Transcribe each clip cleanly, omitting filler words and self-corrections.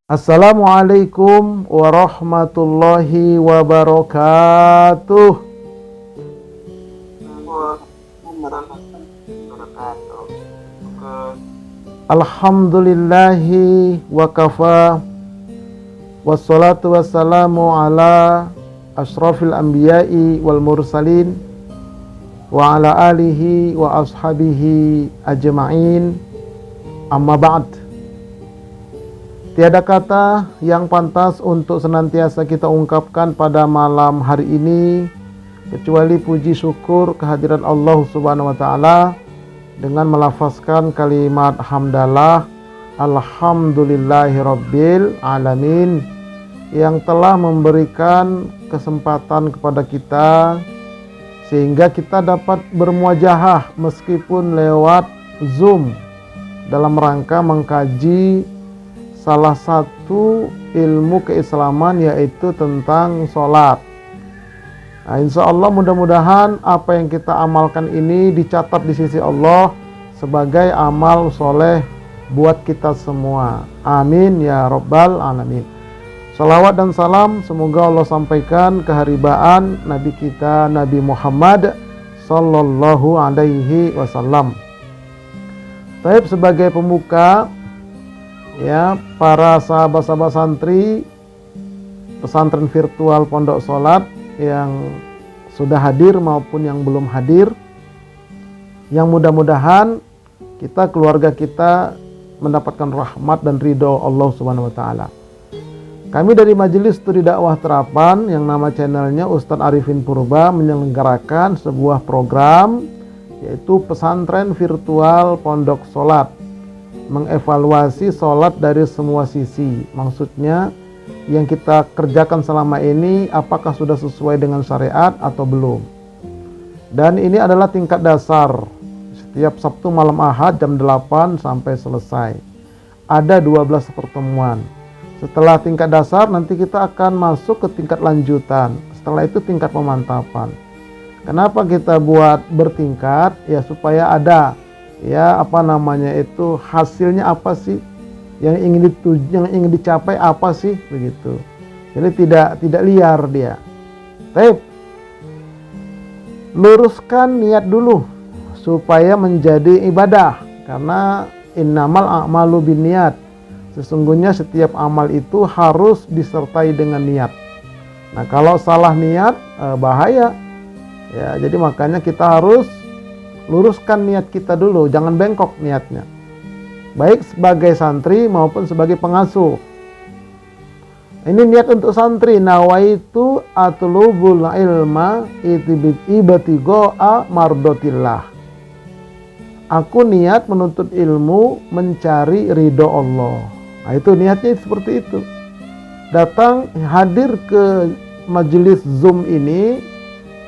Assalamualaikum warahmatullahi wabarakatuh. Alhamdulillahi wa kafa, wassalatu wassalamu ala ashrafil anbiya'i wal mursalin wa ala alihi wa ashabihi ajma'in, amma ba'd. Tiada kata yang pantas untuk senantiasa kita ungkapkan pada malam hari ini kecuali puji syukur kehadiran Allah Subhanahu wa taala dengan melafazkan kalimat hamdalah alhamdulillahirabbil alamin yang telah memberikan kesempatan kepada kita sehingga kita dapat bermuajahah meskipun lewat Zoom dalam rangka mengkaji salah satu ilmu keislaman, yaitu tentang sholat. Nah, insya Allah mudah-mudahan apa yang kita amalkan ini dicatat di sisi Allah sebagai amal soleh buat kita semua. Amin ya rabbal alamin. Salawat dan salam semoga Allah sampaikan keharibaan Nabi kita Nabi Muhammad sallallahu alaihi wasallam. Baik, sebagai pembuka, ya, para sahabat-sahabat santri pesantren virtual Pondok Sholat yang sudah hadir maupun yang belum hadir, yang mudah-mudahan keluarga kita mendapatkan rahmat dan ridho Allah Subhanahu wa taala. Kami dari Majelis Studi Dakwah Terapan yang nama channelnya Ustadz Arifin Purba menyelenggarakan sebuah program yaitu pesantren virtual Pondok Sholat, mengevaluasi sholat dari semua sisi. Maksudnya yang kita kerjakan selama ini apakah sudah sesuai dengan syariat atau belum. Dan ini adalah tingkat dasar. Setiap Sabtu malam Ahad jam 8 sampai selesai. Ada 12 pertemuan. Setelah tingkat dasar nanti kita akan masuk ke tingkat lanjutan. Setelah itu tingkat pemantapan. Kenapa kita buat bertingkat? Ya supaya ada hasilnya apa sih yang ingin dicapai, apa sih begitu. Jadi tidak liar dia. Baik, luruskan niat dulu supaya menjadi ibadah, karena innamal a'malu binniyat, sesungguhnya setiap amal itu harus disertai dengan niat. Nah, kalau salah niat bahaya ya. Jadi makanya kita harus luruskan niat kita dulu, jangan bengkok niatnya. Baik sebagai santri maupun sebagai pengasuh. Ini niat untuk santri, nawaitu atlubul ilma ibtigha'a mardotillah. Aku niat menuntut ilmu mencari ridho Allah. Nah, itu niatnya seperti itu. Datang hadir ke majelis Zoom ini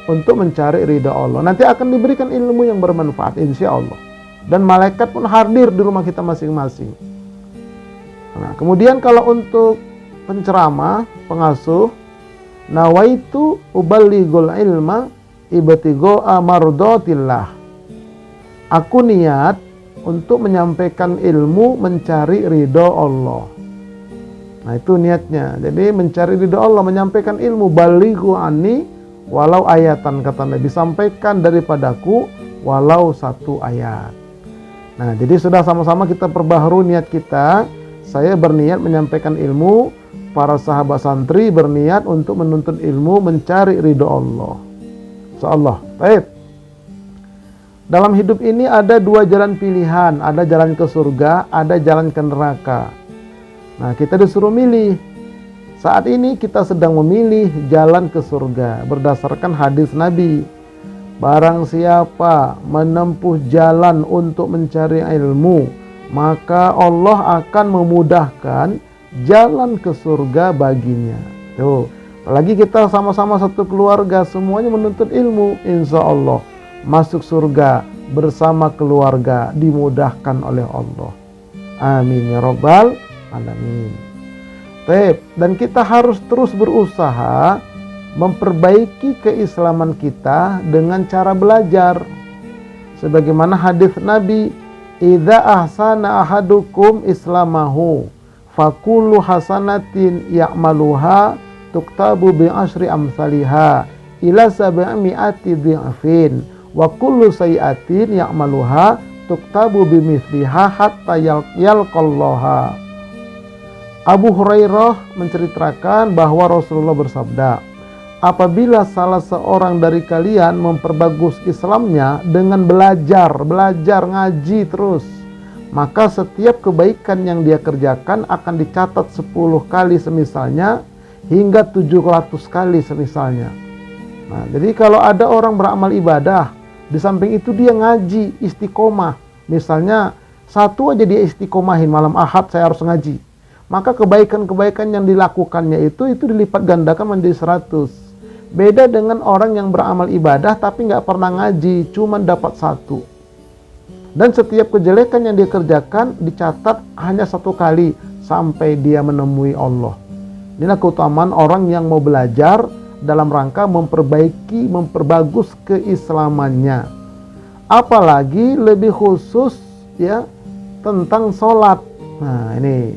untuk mencari ridha Allah. Nanti akan diberikan ilmu yang bermanfaat insya Allah. Dan malaikat pun hadir di rumah kita masing-masing. Nah, kemudian kalau untuk penceramah, pengasuh, nawaitu uballighul ilma ibtigha'a mardatillah. Aku niat untuk menyampaikan ilmu mencari ridha Allah. Nah, itu niatnya. Jadi mencari ridha Allah, menyampaikan ilmu, balighu anni walau ayatan, kata Nabi, sampaikan daripadaku walau satu ayat. Nah, jadi sudah sama-sama kita perbaharui niat kita. Saya berniat menyampaikan ilmu, para sahabat santri berniat untuk menuntut ilmu mencari ridho Allah. Insyaallah. Baik. Dalam hidup ini ada dua jalan pilihan, ada jalan ke surga, ada jalan ke neraka. Nah, kita disuruh milih. Saat ini kita sedang memilih jalan ke surga berdasarkan hadis Nabi. Barang siapa menempuh jalan untuk mencari ilmu, maka Allah akan memudahkan jalan ke surga baginya. Tuh, apalagi kita sama-sama satu keluarga, semuanya menuntut ilmu, insya Allah masuk surga bersama keluarga, dimudahkan oleh Allah. Amin ya rabbal alamin. Dan kita harus terus berusaha memperbaiki keislaman kita dengan cara belajar. Sebagaimana hadis Nabi, "Idza ahsana ahadukum islamahu Fakullu hasanatin ya'maluha tuktabu bi asyri amsalha ila sab'imi'ati dhi'fin wa kullu sayyi'atin ya'maluha tuktabu bi mithliha hatta yalqallaha. Abu Hurairah menceritakan bahwa Rasulullah bersabda, apabila salah seorang dari kalian memperbagus Islamnya dengan belajar ngaji terus, maka setiap kebaikan yang dia kerjakan akan dicatat 10 kali semisalnya hingga 700 kali semisalnya. Nah, jadi kalau ada orang beramal ibadah, di samping itu dia ngaji istiqomah, misalnya satu aja dia istiqomahin, malam Ahad saya harus ngaji, maka kebaikan-kebaikan yang dilakukannya itu dilipat gandakan menjadi 100. Beda dengan orang yang beramal ibadah tapi nggak pernah ngaji, cuma dapat 1. Dan setiap kejelekan yang dia kerjakan dicatat hanya 1 kali sampai dia menemui Allah. Inilah keutamaan orang yang mau belajar dalam rangka memperbagus keislamannya. Apalagi lebih khusus ya tentang sholat. Nah ini,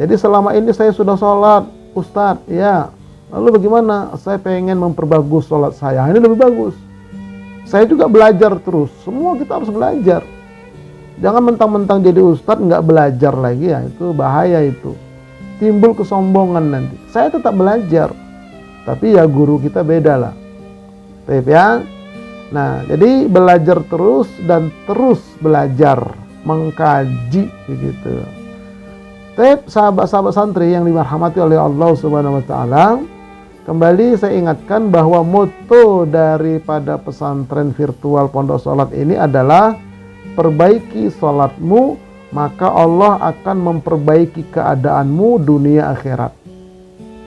jadi selama ini saya sudah sholat, Ustadz, ya. Lalu bagaimana? Saya pengen memperbagus sholat saya. Ini lebih bagus. Saya juga belajar terus. Semua kita harus belajar. Jangan mentang-mentang jadi ustadz nggak belajar lagi, ya itu bahaya itu. Timbul kesombongan nanti. Saya tetap belajar, tapi ya guru kita beda lah. Baik ya. Nah, jadi belajar terus dan terus belajar, mengkaji begitu. Baik, sahabat-sahabat santri yang dirahmati oleh Allah Subhanahu wa taala, kembali saya ingatkan bahwa moto daripada pesantren virtual Pondok Salat ini adalah perbaiki salatmu, maka Allah akan memperbaiki keadaanmu dunia akhirat.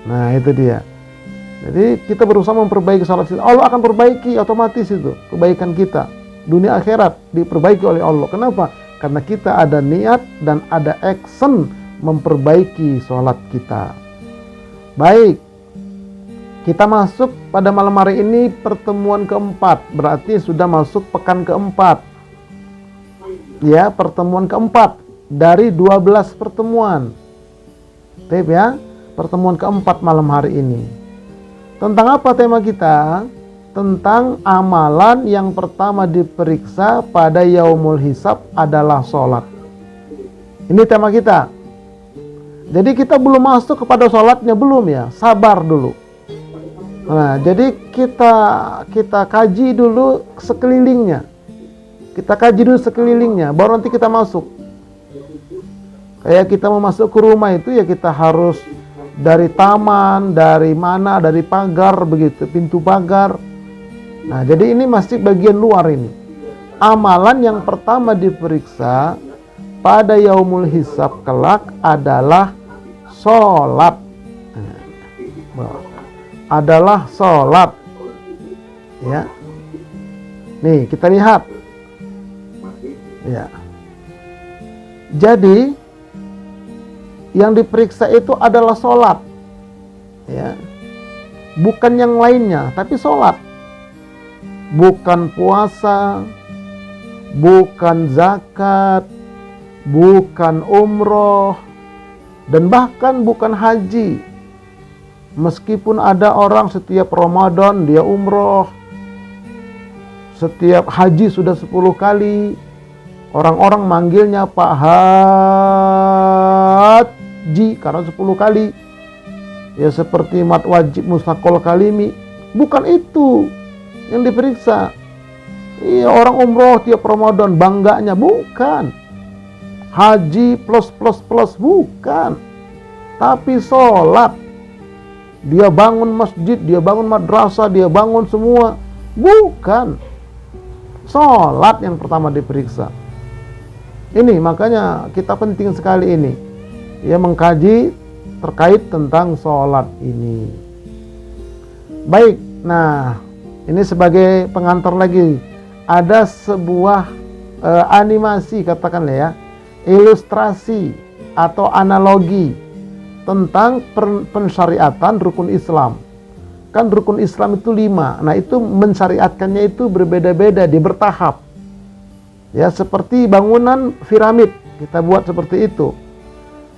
Nah itu dia. Jadi kita berusaha memperbaiki salat kita, Allah akan perbaiki otomatis itu kebaikan kita. Dunia akhirat diperbaiki oleh Allah. Kenapa? Karena kita ada niat dan ada action memperbaiki salat kita. Baik, kita masuk pada malam hari ini pertemuan keempat, berarti sudah masuk pekan keempat. Ya, pertemuan keempat dari 12 pertemuan. Baik ya, pertemuan keempat malam hari ini. Tentang apa tema kita? Tentang amalan yang pertama diperiksa pada yaumul hisab adalah sholat. Ini tema kita. Jadi kita belum masuk kepada sholatnya, belum ya, sabar dulu. Nah, jadi kita kaji dulu sekelilingnya. Kita kaji dulu sekelilingnya, baru nanti kita masuk. Kayak kita mau masuk ke rumah itu ya kita harus dari taman, dari mana, dari pagar begitu, pintu pagar. Nah, jadi ini masih bagian luar ini. Amalan yang pertama diperiksa pada yaumul hisab kelak adalah sholat. Adalah sholat. Ya. Nih, kita lihat. Ya. Jadi yang diperiksa itu adalah sholat, ya, bukan yang lainnya, tapi sholat, bukan puasa, bukan zakat, bukan umroh, dan bahkan bukan haji. Meskipun ada orang setiap Ramadan dia umroh, setiap haji sudah 10 kali. Orang-orang manggilnya Pak Haji karena 10 kali. Ya seperti mat wajib mustaqol kalimi. Bukan itu yang diperiksa. Iya, orang umroh tiap Ramadan bangganya, bukan. Haji plus bukan. Tapi sholat. Dia bangun masjid, dia bangun madrasah, dia bangun semua. Bukan. Sholat yang pertama diperiksa. Ini makanya kita penting sekali ini ya mengkaji terkait tentang sholat ini. Baik, nah ini sebagai pengantar lagi ada sebuah animasi katakanlah ya, ilustrasi atau analogi tentang pensyariatan rukun Islam. Kan rukun Islam itu 5. Nah itu mensyariatkannya itu berbeda-beda, dia bertahap. Ya seperti bangunan piramid, kita buat seperti itu.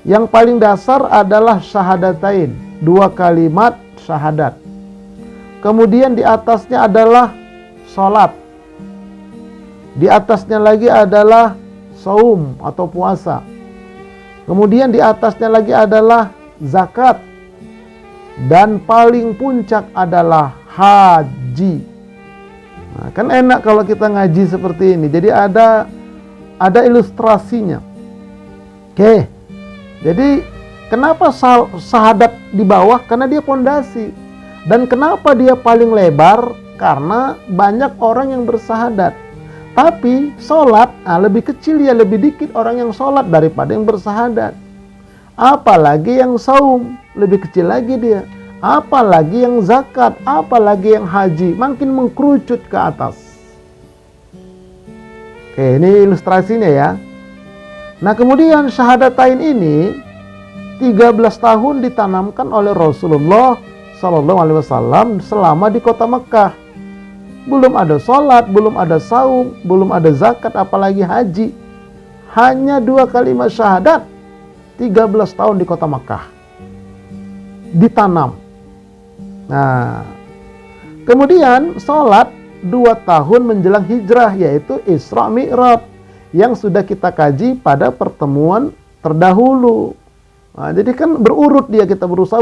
Yang paling dasar adalah syahadatain, 2 kalimat syahadat. Kemudian di atasnya adalah sholat. Di atasnya lagi adalah saum atau puasa. Kemudian di atasnya lagi adalah zakat. Dan paling puncak adalah haji. Nah, kan enak kalau kita ngaji seperti ini. Jadi ada ilustrasinya. Oke. Jadi kenapa syahadat di bawah? Karena dia pondasi. Dan kenapa dia paling lebar? Karena banyak orang yang bersahadat. Tapi sholat lebih kecil ya, lebih dikit orang yang sholat daripada yang bersahadat. Apalagi yang saum, lebih kecil lagi dia. Apalagi yang zakat, apalagi yang haji, makin mengkerucut ke atas. Oke, ini ilustrasinya ya. Nah, kemudian syahadatain ini 13 tahun ditanamkan oleh Rasulullah SAW selama di kota Mekah. Belum ada sholat, belum ada saum, belum ada zakat, apalagi haji. Hanya 2 kalimat syahadat, 13 tahun di kota Makkah ditanam. Nah, kemudian sholat 2 tahun menjelang hijrah, yaitu Isra Mi'raj, yang sudah kita kaji pada pertemuan terdahulu. Nah, jadi kan berurut dia, kita berusaha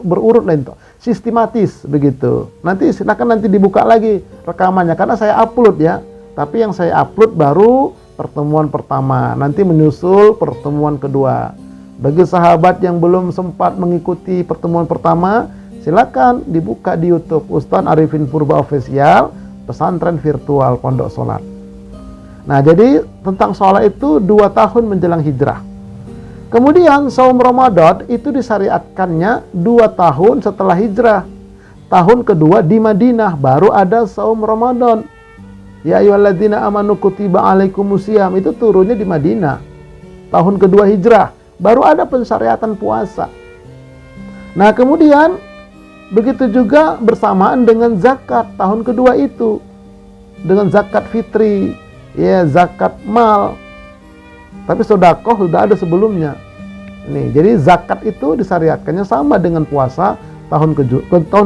berurut lah itu, sistematis begitu. Nanti silakan nanti dibuka lagi rekamannya, karena saya upload ya. Tapi yang saya upload baru pertemuan pertama, nanti menyusul pertemuan kedua. Bagi sahabat yang belum sempat mengikuti pertemuan pertama, silakan dibuka di YouTube Ustadz Arifin Purba Official, pesantren virtual Pondok Sholat. Nah, jadi tentang sholat itu 2 tahun menjelang hijrah. Kemudian saum Ramadan itu disyariatkannya 2 tahun setelah hijrah. Tahun kedua di Madinah baru ada saum Ramadan. Ya ayyuhalladzina amanu kutiba alaikumusiyam, itu turunnya di Madinah. Tahun kedua hijrah baru ada pensyariatan puasa. Nah, kemudian begitu juga bersamaan dengan zakat tahun kedua itu. Dengan zakat fitri, ya zakat mal. Tapi sedekah sudah ada sebelumnya. Nih, jadi zakat itu disyariatkannya sama dengan puasa tahun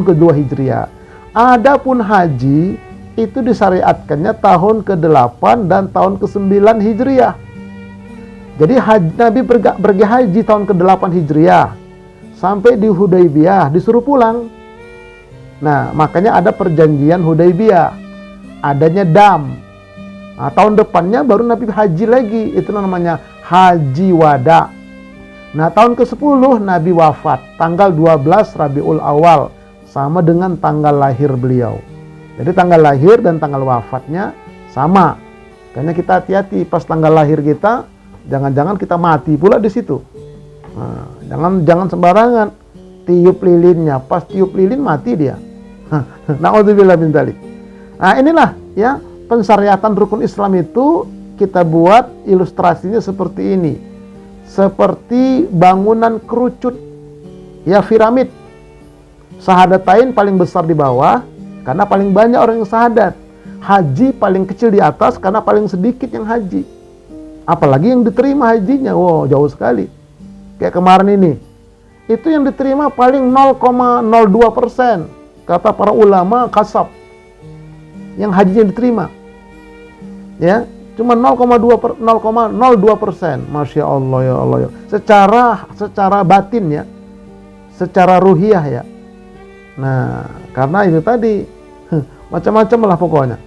kedua Hijriah. Adapun haji itu disyariatkannya tahun ke-8 dan tahun ke-9 Hijriah. Jadi Nabi pergi haji tahun ke-8 Hijriah. Sampai di Hudaybiyah disuruh pulang. Nah, makanya ada perjanjian Hudaybiyah. Adanya dam. Nah, tahun depannya baru Nabi haji lagi. Itu namanya haji wada. Nah, tahun ke-10 Nabi wafat. Tanggal 12 Rabiul Awal. Sama dengan tanggal lahir beliau. Jadi tanggal lahir dan tanggal wafatnya sama. Karena kita hati-hati pas tanggal lahir kita, jangan-jangan kita mati pula di situ. Nah, jangan sembarangan tiup lilinnya. Pas tiup lilin mati dia. Na'udzubillah min dzalik. Nah, inilah ya pensyariatan rukun Islam itu kita buat ilustrasinya seperti ini. Seperti bangunan kerucut. Ya, piramid. Syahadatain paling besar di bawah karena paling banyak orang yang syahadat. Haji paling kecil di atas karena paling sedikit yang haji. Apalagi yang diterima hajinya, wow, jauh sekali. Kayak kemarin ini, itu yang diterima paling 0,02%. Kata para ulama kasab, yang hajinya diterima, ya, cuma 0,02%. Masya Allah ya Allah ya. Secara batin ya, secara ruhiyah ya. Nah, karena itu tadi macam-macam lah pokoknya.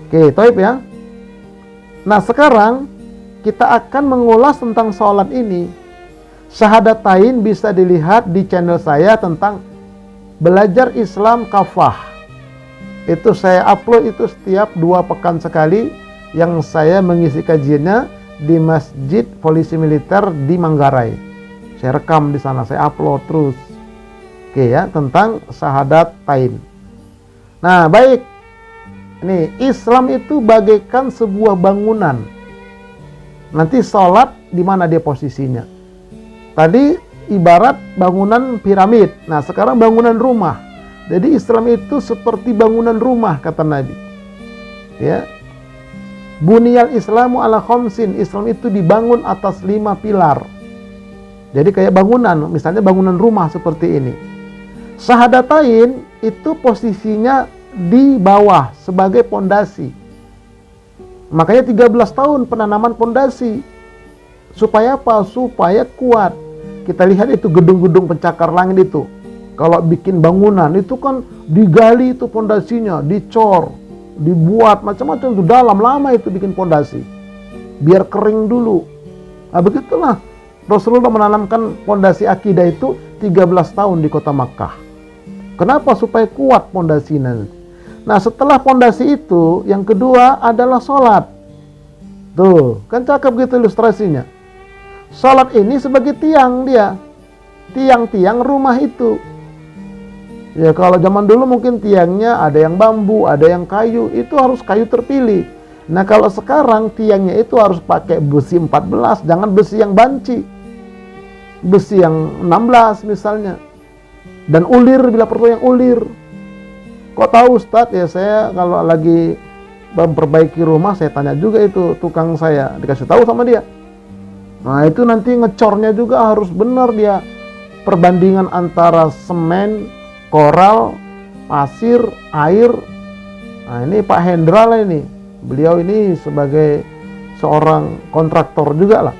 Oke, taib ya. Nah, sekarang kita akan mengulas tentang sholat ini. Syahadatain bisa dilihat di channel saya tentang Belajar Islam Kafah. Itu saya upload itu setiap 2 pekan sekali, yang saya mengisi kajiannya di Masjid Polisi Militer di Manggarai. Saya rekam di sana, saya upload terus. Oke ya, tentang syahadatain. Nah, baik. Ini Islam itu bagaikan sebuah bangunan. Nanti sholat di mana dia posisinya. Tadi ibarat bangunan piramid. Nah, sekarang bangunan rumah. Jadi Islam itu seperti bangunan rumah, kata Nabi. Ya. Buniyal Islamu ala khamsin. Islam itu dibangun atas 5 pilar. Jadi kayak bangunan, misalnya bangunan rumah seperti ini. Syahadatain itu posisinya di bawah sebagai pondasi. Makanya 13 tahun penanaman pondasi. Supaya apa? Supaya kuat. Kita lihat itu gedung-gedung pencakar langit itu. Kalau bikin bangunan itu kan digali itu pondasinya, dicor, dibuat macam-macam itu dalam, lama itu bikin pondasi. Biar kering dulu. Nah, begitulah Rasulullah menanamkan pondasi akidah itu 13 tahun di kota Makkah. Kenapa? Supaya kuat pondasinya. Nah, setelah pondasi itu, yang kedua adalah sholat. Tuh, kan cakep gitu ilustrasinya. Sholat ini sebagai tiang dia. Tiang-tiang rumah itu. Ya, kalau zaman dulu mungkin tiangnya ada yang bambu, ada yang kayu. Itu harus kayu terpilih. Nah, kalau sekarang tiangnya itu harus pakai besi 14, jangan besi yang banci. Besi yang 16 misalnya. Dan ulir bila perlu yang ulir. Kok tahu Ustadz? Ya saya kalau lagi memperbaiki rumah saya tanya juga itu tukang saya, dikasih tahu sama dia. Nah itu nanti ngecornya juga harus benar dia. Perbandingan antara semen, koral, pasir, air. Nah ini Pak Hendra lah ini. Beliau ini sebagai seorang kontraktor juga lah.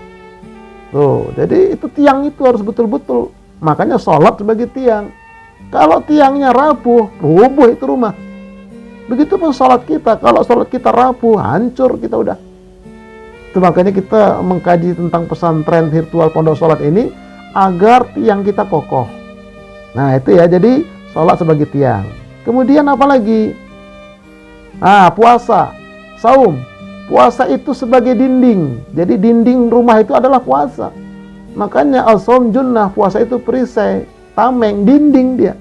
Tuh, jadi itu tiang itu harus betul-betul. Makanya sholat sebagai tiang. Kalau tiangnya rapuh, rubuh itu rumah. Begitupun sholat kita. Kalau sholat kita rapuh, hancur kita udah. Itu makanya kita mengkaji tentang pesantren virtual pondok sholat ini agar tiang kita kokoh. Nah itu ya, jadi sholat sebagai tiang. Kemudian apa lagi? Nah, puasa, saum. Puasa itu sebagai dinding. Jadi dinding rumah itu adalah puasa. Makanya as-saum junnah, puasa itu perisai, tameng, dinding dia.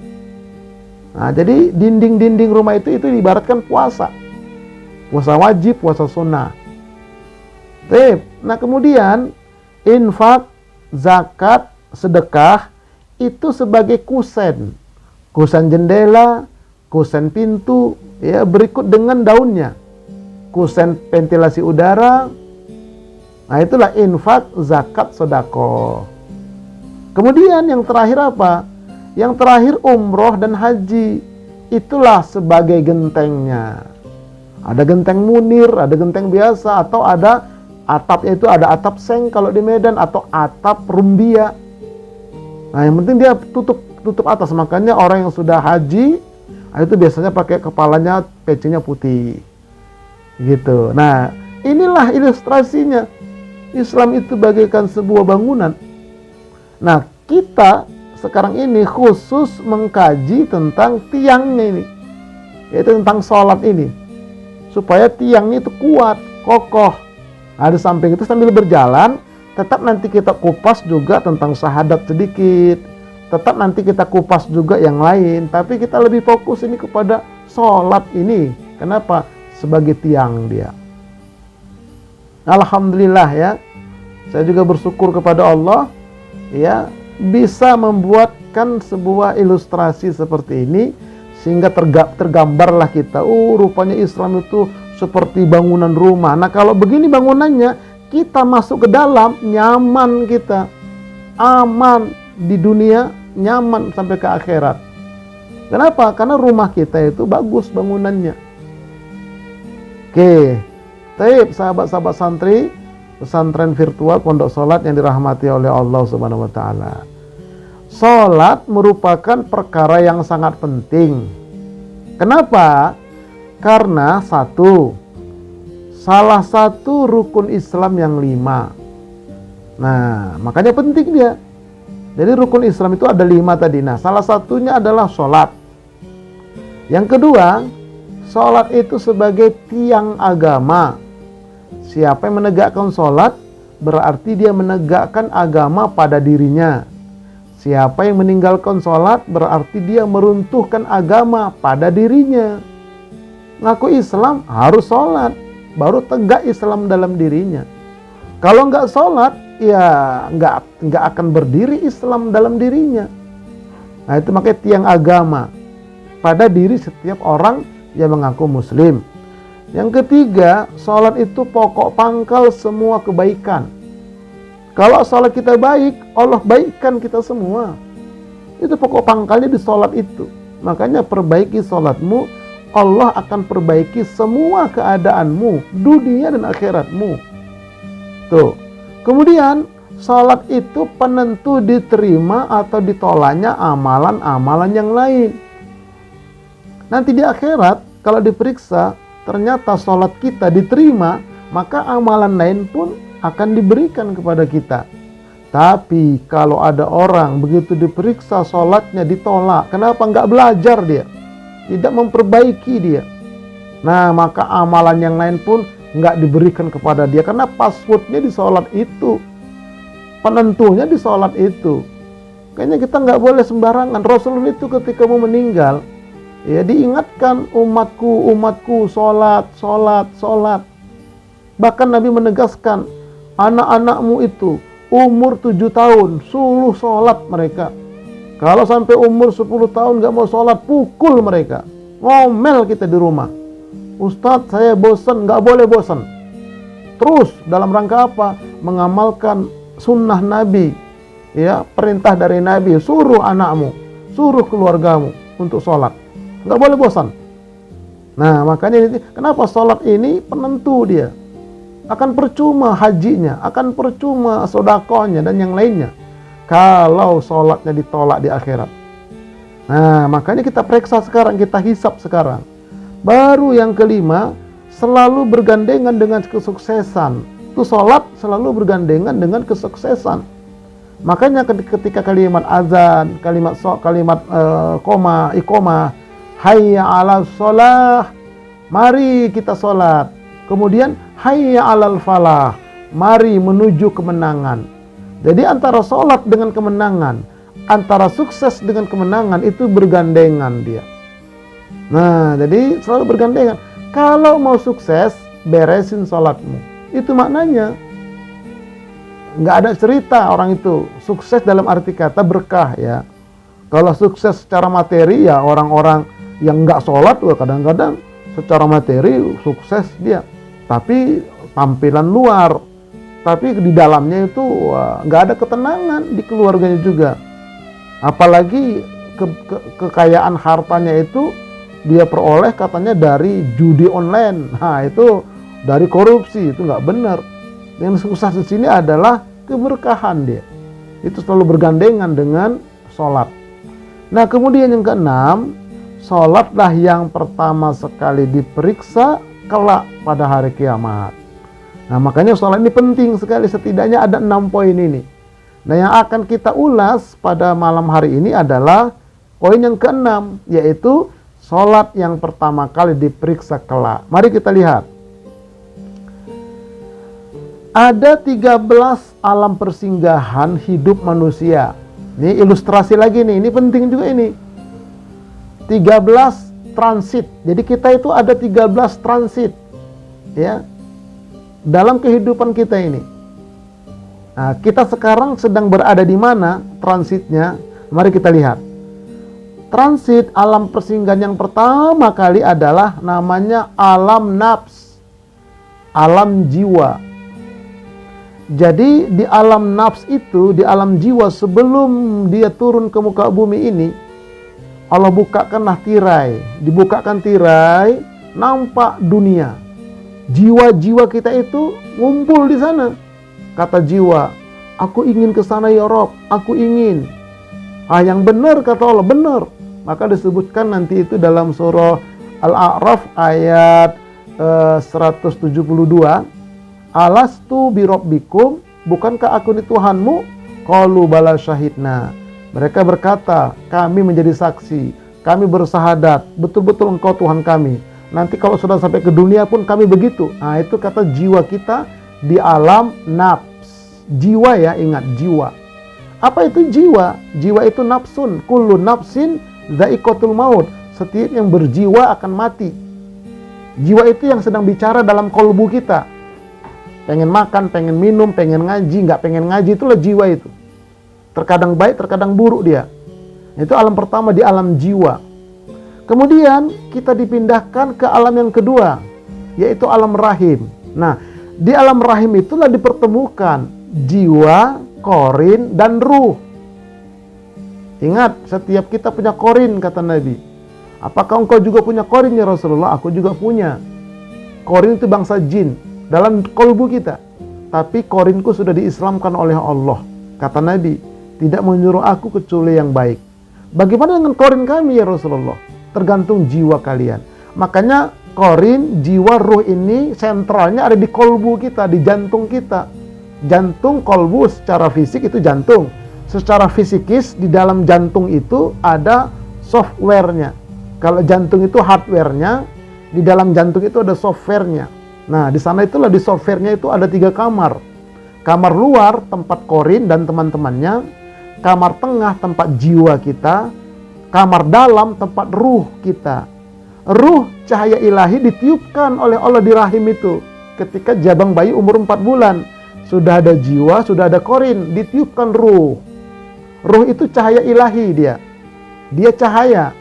Nah, jadi dinding-dinding rumah itu diibaratkan puasa. Puasa wajib, puasa sunnah. Nah, kemudian infak, zakat, sedekah itu sebagai kusen. Kusen jendela, kusen pintu, ya berikut dengan daunnya. Kusen ventilasi udara. Nah, itulah infak, zakat, sedekah. Kemudian yang terakhir apa? Yang terakhir umroh dan haji. Itulah sebagai gentengnya. Ada genteng munir, ada genteng biasa, atau ada atapnya itu ada atap seng kalau di Medan, atau atap rumbia. Nah, yang penting dia tutup atas. Makanya orang yang sudah haji, itu biasanya pakai kepalanya pecinya putih. Gitu. Nah, inilah ilustrasinya. Islam itu bagaikan sebuah bangunan. Nah, kita sekarang ini khusus mengkaji tentang tiangnya ini, yaitu tentang sholat ini, supaya tiangnya itu kuat, kokoh. Nah, di samping itu sambil berjalan, tetap nanti kita kupas juga tentang syahadat sedikit, tetap nanti kita kupas juga yang lain, tapi kita lebih fokus ini kepada sholat ini. Kenapa? Sebagai tiang dia. Alhamdulillah ya, saya juga bersyukur kepada Allah ya, bisa membuatkan sebuah ilustrasi seperti ini sehingga tergambarlah kita, rupanya Islam itu seperti bangunan rumah. Nah, kalau begini bangunannya, kita masuk ke dalam, nyaman kita, aman di dunia, nyaman sampai ke akhirat. Kenapa? Karena rumah kita itu bagus bangunannya. Oke, baik sahabat-sahabat santri pesantren virtual pondok sholat yang dirahmati oleh Allah Subhanahu wa Ta'ala. Sholat merupakan perkara yang sangat penting. Kenapa? Karena salah satu rukun Islam yang 5. Nah, makanya penting dia. Jadi rukun Islam itu ada 5 tadi. Nah, salah satunya adalah sholat. Yang kedua, sholat itu sebagai tiang agama. Siapa yang menegakkan sholat, berarti dia menegakkan agama pada dirinya. Siapa yang meninggalkan sholat, berarti dia meruntuhkan agama pada dirinya. Ngaku Islam harus sholat, baru tegak Islam dalam dirinya. Kalau nggak sholat, ya nggak akan berdiri Islam dalam dirinya. Nah itu makanya tiang agama pada diri setiap orang yang mengaku Muslim. Yang ketiga, sholat itu pokok pangkal semua kebaikan. Kalau sholat kita baik, Allah baikkan kita semua. Itu pokok pangkalnya di sholat itu. Makanya perbaiki sholatmu, Allah akan perbaiki semua keadaanmu, dunia dan akhiratmu. Tuh. Kemudian sholat itu penentu diterima atau ditolaknya amalan-amalan yang lain. Nanti di akhirat kalau diperiksa ternyata sholat kita diterima, maka amalan lain pun akan diberikan kepada kita. Tapi kalau ada orang begitu diperiksa sholatnya ditolak, kenapa nggak belajar dia? Tidak memperbaiki dia. Nah, maka amalan yang lain pun nggak diberikan kepada dia, karena passwordnya di sholat itu, penentunya di sholat itu. Kayaknya kita nggak boleh sembarangan. Rasulullah itu ketika mau meninggal, ya diingatkan, umatku, sholat. Bahkan Nabi menegaskan, anak-anakmu itu umur 7 tahun, suruh sholat mereka. Kalau sampai umur 10 tahun nggak mau sholat, pukul mereka. Ngomel kita di rumah. Ustadz, saya bosan. Nggak boleh bosan. Terus dalam rangka apa? Mengamalkan sunnah Nabi. Ya, perintah dari Nabi. Suruh anakmu, suruh keluargamu untuk sholat. Nggak boleh bosan. Nah, makanya kenapa sholat ini penentu dia. Akan percuma hajinya, akan percuma sodakohnya dan yang lainnya kalau sholatnya ditolak di akhirat. Nah, makanya kita periksa sekarang, kita hisap sekarang. Baru yang kelima, selalu bergandengan dengan kesuksesan. Itu sholat selalu bergandengan dengan kesuksesan. Makanya ketika kalimat azan, kalimat koma, iqomah, hayya 'alas sholah, mari kita sholat. Kemudian hayya 'alal falah, mari menuju kemenangan. Jadi antara sholat dengan kemenangan, antara sukses dengan kemenangan itu bergandengan dia. Nah, jadi selalu bergandengan. Kalau mau sukses, beresin sholatmu. Itu maknanya. Nggak ada cerita orang itu sukses dalam arti kata berkah ya. Kalau sukses secara materi ya orang-orang yang nggak sholat, kadang-kadang secara materi sukses dia. Tapi tampilan luar, tapi di dalamnya itu nggak ada ketenangan di keluarganya juga. Apalagi kekayaan hartanya itu dia peroleh katanya dari judi online. Nah, itu dari korupsi, itu nggak benar. Yang sukses di sini adalah keberkahan dia. Itu selalu bergandengan dengan sholat. Nah, kemudian yang keenam, sholatlah yang pertama sekali diperiksa kelak pada hari kiamat. Nah, makanya sholat ini penting sekali, setidaknya ada 6 poin ini. Nah, yang akan kita ulas pada malam hari ini adalah poin yang keenam, yaitu sholat yang pertama kali diperiksa kelak. Mari kita lihat. Ada 13 alam persinggahan hidup manusia. Ini ilustrasi lagi nih, ini penting juga ini. 13 transit. Jadi kita itu ada 13 transit ya dalam kehidupan kita ini. Nah, kita sekarang sedang berada di mana transitnya? Mari kita lihat. Transit alam persinggahan yang pertama kali adalah namanya alam nafs, alam jiwa. Jadi di alam nafs itu, di alam jiwa, sebelum dia turun ke muka bumi ini, Allah bukakanlah tirai, dibukakan tirai, nampak dunia. Jiwa-jiwa kita itu ngumpul di sana. Kata jiwa, aku ingin ke sana ya Rob, aku ingin. Yang benar kata Allah, benar. Maka disebutkan nanti itu dalam surah Al-A'raf ayat 172. Alastu birabbikum, bukankah aku ini Tuhanmu? Qalu bala syahidna. Mereka berkata, kami menjadi saksi, kami bersahadat, betul-betul engkau Tuhan kami. Nanti kalau sudah sampai ke dunia pun kami begitu. Nah, itu kata jiwa kita di alam nafs. Jiwa ya, ingat jiwa. Apa itu jiwa? Jiwa itu nafsun, kullu nafsin dha'iqatul maut. Setiap yang berjiwa akan mati. Jiwa itu yang sedang bicara dalam kolbu kita. Pengen makan, pengen minum, pengen ngaji, nggak pengen ngaji, itulah jiwa itu. Terkadang baik, terkadang buruk dia. Itu alam pertama di alam jiwa. Kemudian kita dipindahkan ke alam yang kedua, yaitu alam rahim. Nah, di alam rahim itulah dipertemukan jiwa, korin, dan ruh. Ingat, setiap kita punya korin, kata Nabi. Apakah engkau juga punya korin ya Rasulullah? Aku juga punya. Korin itu bangsa jin dalam kolbu kita. Tapi korinku sudah diislamkan oleh Allah. Kata Nabi, tidak menyuruh aku kecuali yang baik. Bagaimana dengan korin kami ya Rasulullah? Tergantung jiwa kalian. Makanya korin, jiwa, ruh ini sentralnya ada di kolbu kita, di jantung kita. Jantung, kolbu secara fisik itu jantung. Secara fisikis di dalam jantung itu ada softwarenya. Kalau jantung itu hardwarenya, di dalam jantung itu ada softwarenya. Nah, di sana itulah di softwarenya itu ada 3 kamar. Kamar luar tempat korin dan teman-temannya, kamar tengah tempat jiwa kita, kamar dalam tempat ruh kita. Ruh cahaya ilahi ditiupkan oleh Allah di rahim itu. Ketika jabang bayi umur 4 bulan, sudah ada jiwa, sudah ada korin, ditiupkan ruh. Ruh itu cahaya ilahi dia. Dia cahaya.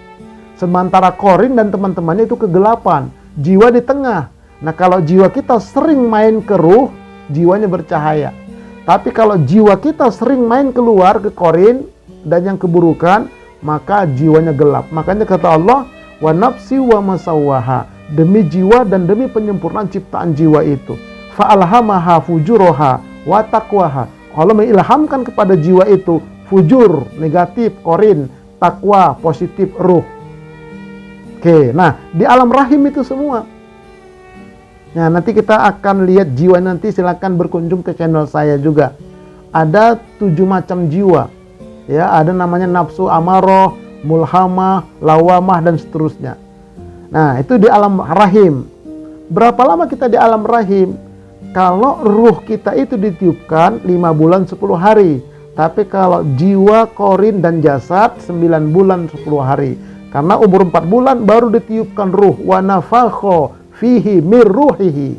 Sementara korin dan teman-temannya itu kegelapan. Jiwa di tengah. Nah, kalau jiwa kita sering main ke ruh, jiwanya bercahaya. Tapi kalau jiwa kita sering main keluar ke korin dan yang keburukan, maka jiwanya gelap. Makanya kata Allah, wa nafsi wa masawwaha, demi jiwa dan demi penyempurnaan ciptaan jiwa itu. Fa alhamaha fujuraha wa taqwaha. Allah mengilhamkan kepada jiwa itu fujur, negatif, korin, takwa, positif, ruh. Oke, nah di alam rahim itu semua. Nah, nanti kita akan lihat jiwa nanti, silakan berkunjung ke channel saya juga. Ada 7 macam jiwa. Ya, ada namanya nafsu amaroh, mulhamah, lawamah, dan seterusnya. Nah, itu di alam rahim. Berapa lama kita di alam rahim? Kalau ruh kita itu ditiupkan 5 bulan 10 hari. Tapi kalau jiwa, korin, dan jasad 9 bulan 10 hari. Karena umur 4 bulan baru ditiupkan ruh. Wa nafakho fihi mir ruhihi.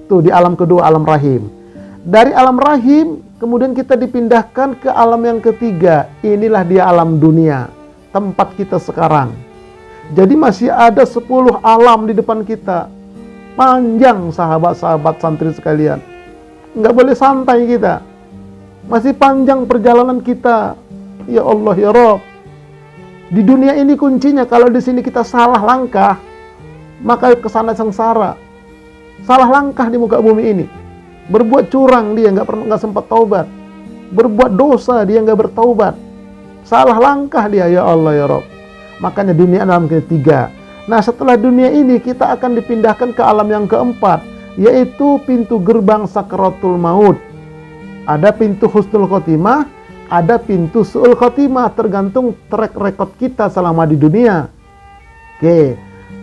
Itu di alam kedua, alam rahim. Dari alam rahim kemudian kita dipindahkan ke alam yang ketiga. Inilah dia alam dunia, tempat kita sekarang. Jadi masih ada 10 alam di depan kita. Panjang sahabat-sahabat santri sekalian. Nggak boleh santai kita. Masih panjang perjalanan kita. Ya Allah ya Rabb. Di dunia ini kuncinya, kalau di sini kita salah langkah, maka kesana sengsara. Salah langkah di muka bumi ini. Berbuat curang dia nggak sempat taubat. Berbuat dosa dia nggak bertaubat. Salah langkah dia, ya Allah ya Rabb. Makanya dunia alam ketiga. Nah, setelah dunia ini kita akan dipindahkan ke alam yang keempat, yaitu pintu gerbang sakaratul maut. Ada pintu husnul khotimah, ada pintu su'ul khotimah, tergantung track record kita selama di dunia. Oke.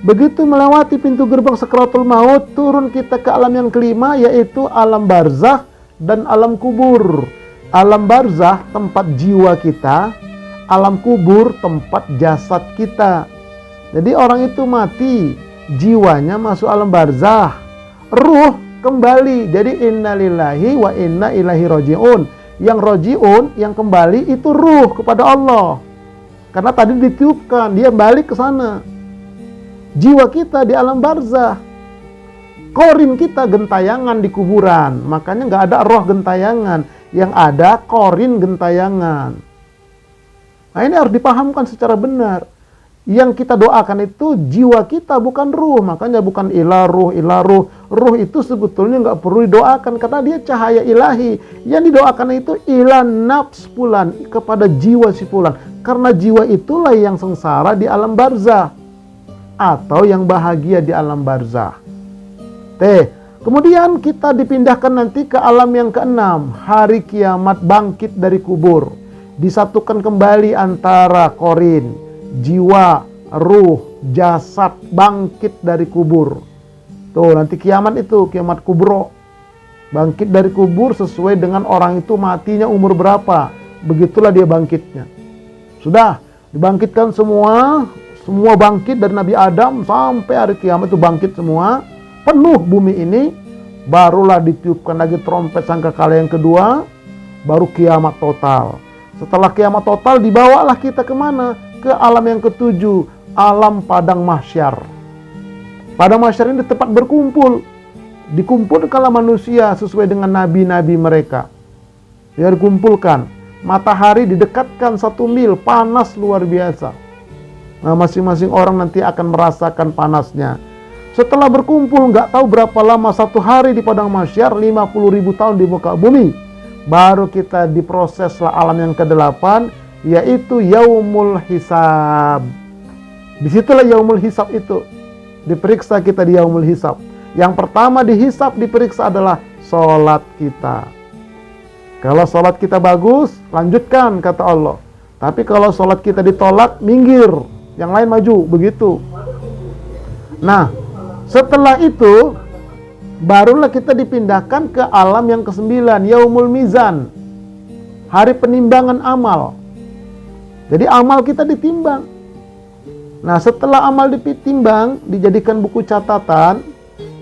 Begitu melewati pintu gerbang sakaratul maut, turun kita ke alam yang kelima, yaitu alam barzakh dan alam kubur. Alam barzakh tempat jiwa kita, alam kubur tempat jasad kita. Jadi orang itu mati, jiwanya masuk alam barzakh, ruh kembali. Jadi innalillahi wa inna ilaihi raji'un. Yang raji'un, yang kembali itu ruh kepada Allah. Karena tadi ditiupkan, dia balik ke sana. Jiwa kita di alam barzakh, korin kita gentayangan di kuburan. Makanya nggak ada roh gentayangan, yang ada korin gentayangan. Nah, ini harus dipahamkan secara benar. Yang kita doakan itu jiwa kita, bukan ruh. Makanya bukan ilah ruh, ilah ruh. Ruh itu sebetulnya nggak perlu didoakan karena dia cahaya ilahi. Yang didoakan itu ilah nafs fulan, kepada jiwa si fulan. Karena jiwa itulah yang sengsara di alam barzakh atau yang bahagia di alam barzakh. Kemudian kita dipindahkan nanti ke alam yang keenam, hari kiamat, bangkit dari kubur. Disatukan kembali antara korin, jiwa, ruh, jasad, bangkit dari kubur. Tuh, nanti kiamat itu, kiamat kubro. Bangkit dari kubur sesuai dengan orang itu matinya umur berapa. Begitulah dia bangkitnya. Sudah, dibangkitkan semua bangkit dari Nabi Adam sampai hari kiamat itu bangkit semua. Penuh bumi ini, barulah ditiupkan lagi trompet sangkakala yang kedua, baru kiamat total. Setelah kiamat total, dibawalah kita kemana? Ke alam yang ketujuh, alam padang mahsyar. Padang mahsyar ini tempat berkumpul. Dikumpulkanlah manusia sesuai dengan nabi-nabi mereka. Ya, dikumpulkan. Matahari didekatkan 1 mil, panas luar biasa. Nah, masing-masing orang nanti akan merasakan panasnya. Setelah berkumpul, nggak tahu berapa lama, 1 hari di padang mahsyar, 50.000 tahun di muka bumi. Baru kita diproseslah alam yang ke-8, yaitu yaumul hisab. Disitulah yaumul hisab itu. Diperiksa kita di yaumul hisab. Yang pertama dihisab, diperiksa adalah sholat kita. Kalau sholat kita bagus, lanjutkan kata Allah. Tapi kalau sholat kita ditolak, minggir. Yang lain maju, begitu. Nah, setelah itu, barulah kita dipindahkan ke alam yang ke-9, yaumul mizan. Hari penimbangan amal. Jadi amal kita ditimbang. Nah, setelah amal ditimbang, dijadikan buku catatan.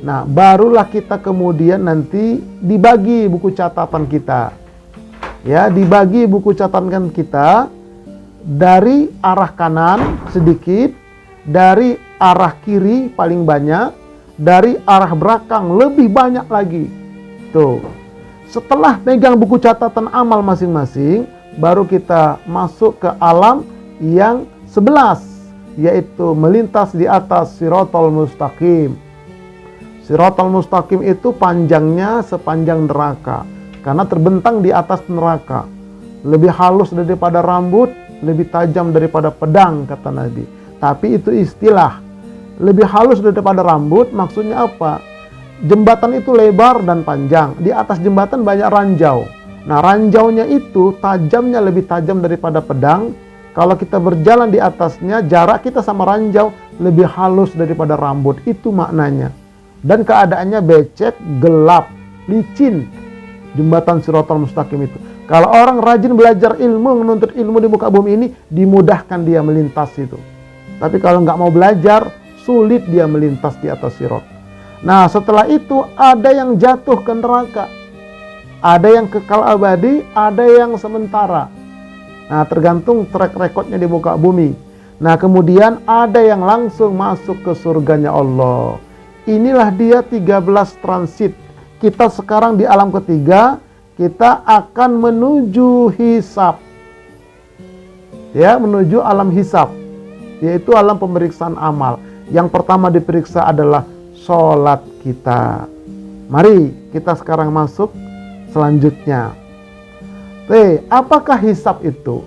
Nah, barulah kita kemudian nanti dibagi buku catatan kita. Ya, dibagi buku catatan kita dari arah kanan sedikit, dari arah kiri paling banyak, dari arah belakang lebih banyak lagi. Tuh. Setelah pegang buku catatan amal masing-masing, baru kita masuk ke alam yang 11, yaitu melintas di atas Shiratal Mustaqim. Shiratal Mustaqim itu panjangnya sepanjang neraka, karena terbentang di atas neraka. Lebih halus daripada rambut, lebih tajam daripada pedang, kata Nabi. Tapi itu istilah. Lebih halus daripada rambut, maksudnya apa? Jembatan itu lebar dan panjang. Di atas jembatan banyak ranjau. Nah, ranjaunya itu tajamnya lebih tajam daripada pedang. Kalau kita berjalan di atasnya, jarak kita sama ranjau lebih halus daripada rambut. Itu maknanya. Dan keadaannya becek, gelap, licin. Jembatan Shiratal Mustaqim itu. Kalau orang rajin belajar ilmu, menuntut ilmu di muka bumi ini, dimudahkan dia melintas itu. Tapi kalau nggak mau belajar, sulit dia melintas di atas sirat. Nah, setelah itu ada yang jatuh ke neraka. Ada yang kekal abadi, ada yang sementara. Nah, tergantung track recordnya di muka bumi. Nah, kemudian ada yang langsung masuk ke surganya Allah. Inilah dia 13 transit. Kita sekarang di alam ketiga, kita akan menuju hisab. Ya, menuju alam hisab, yaitu alam pemeriksaan amal. Yang pertama diperiksa adalah sholat kita. Mari kita sekarang masuk selanjutnya. Apakah hisab itu?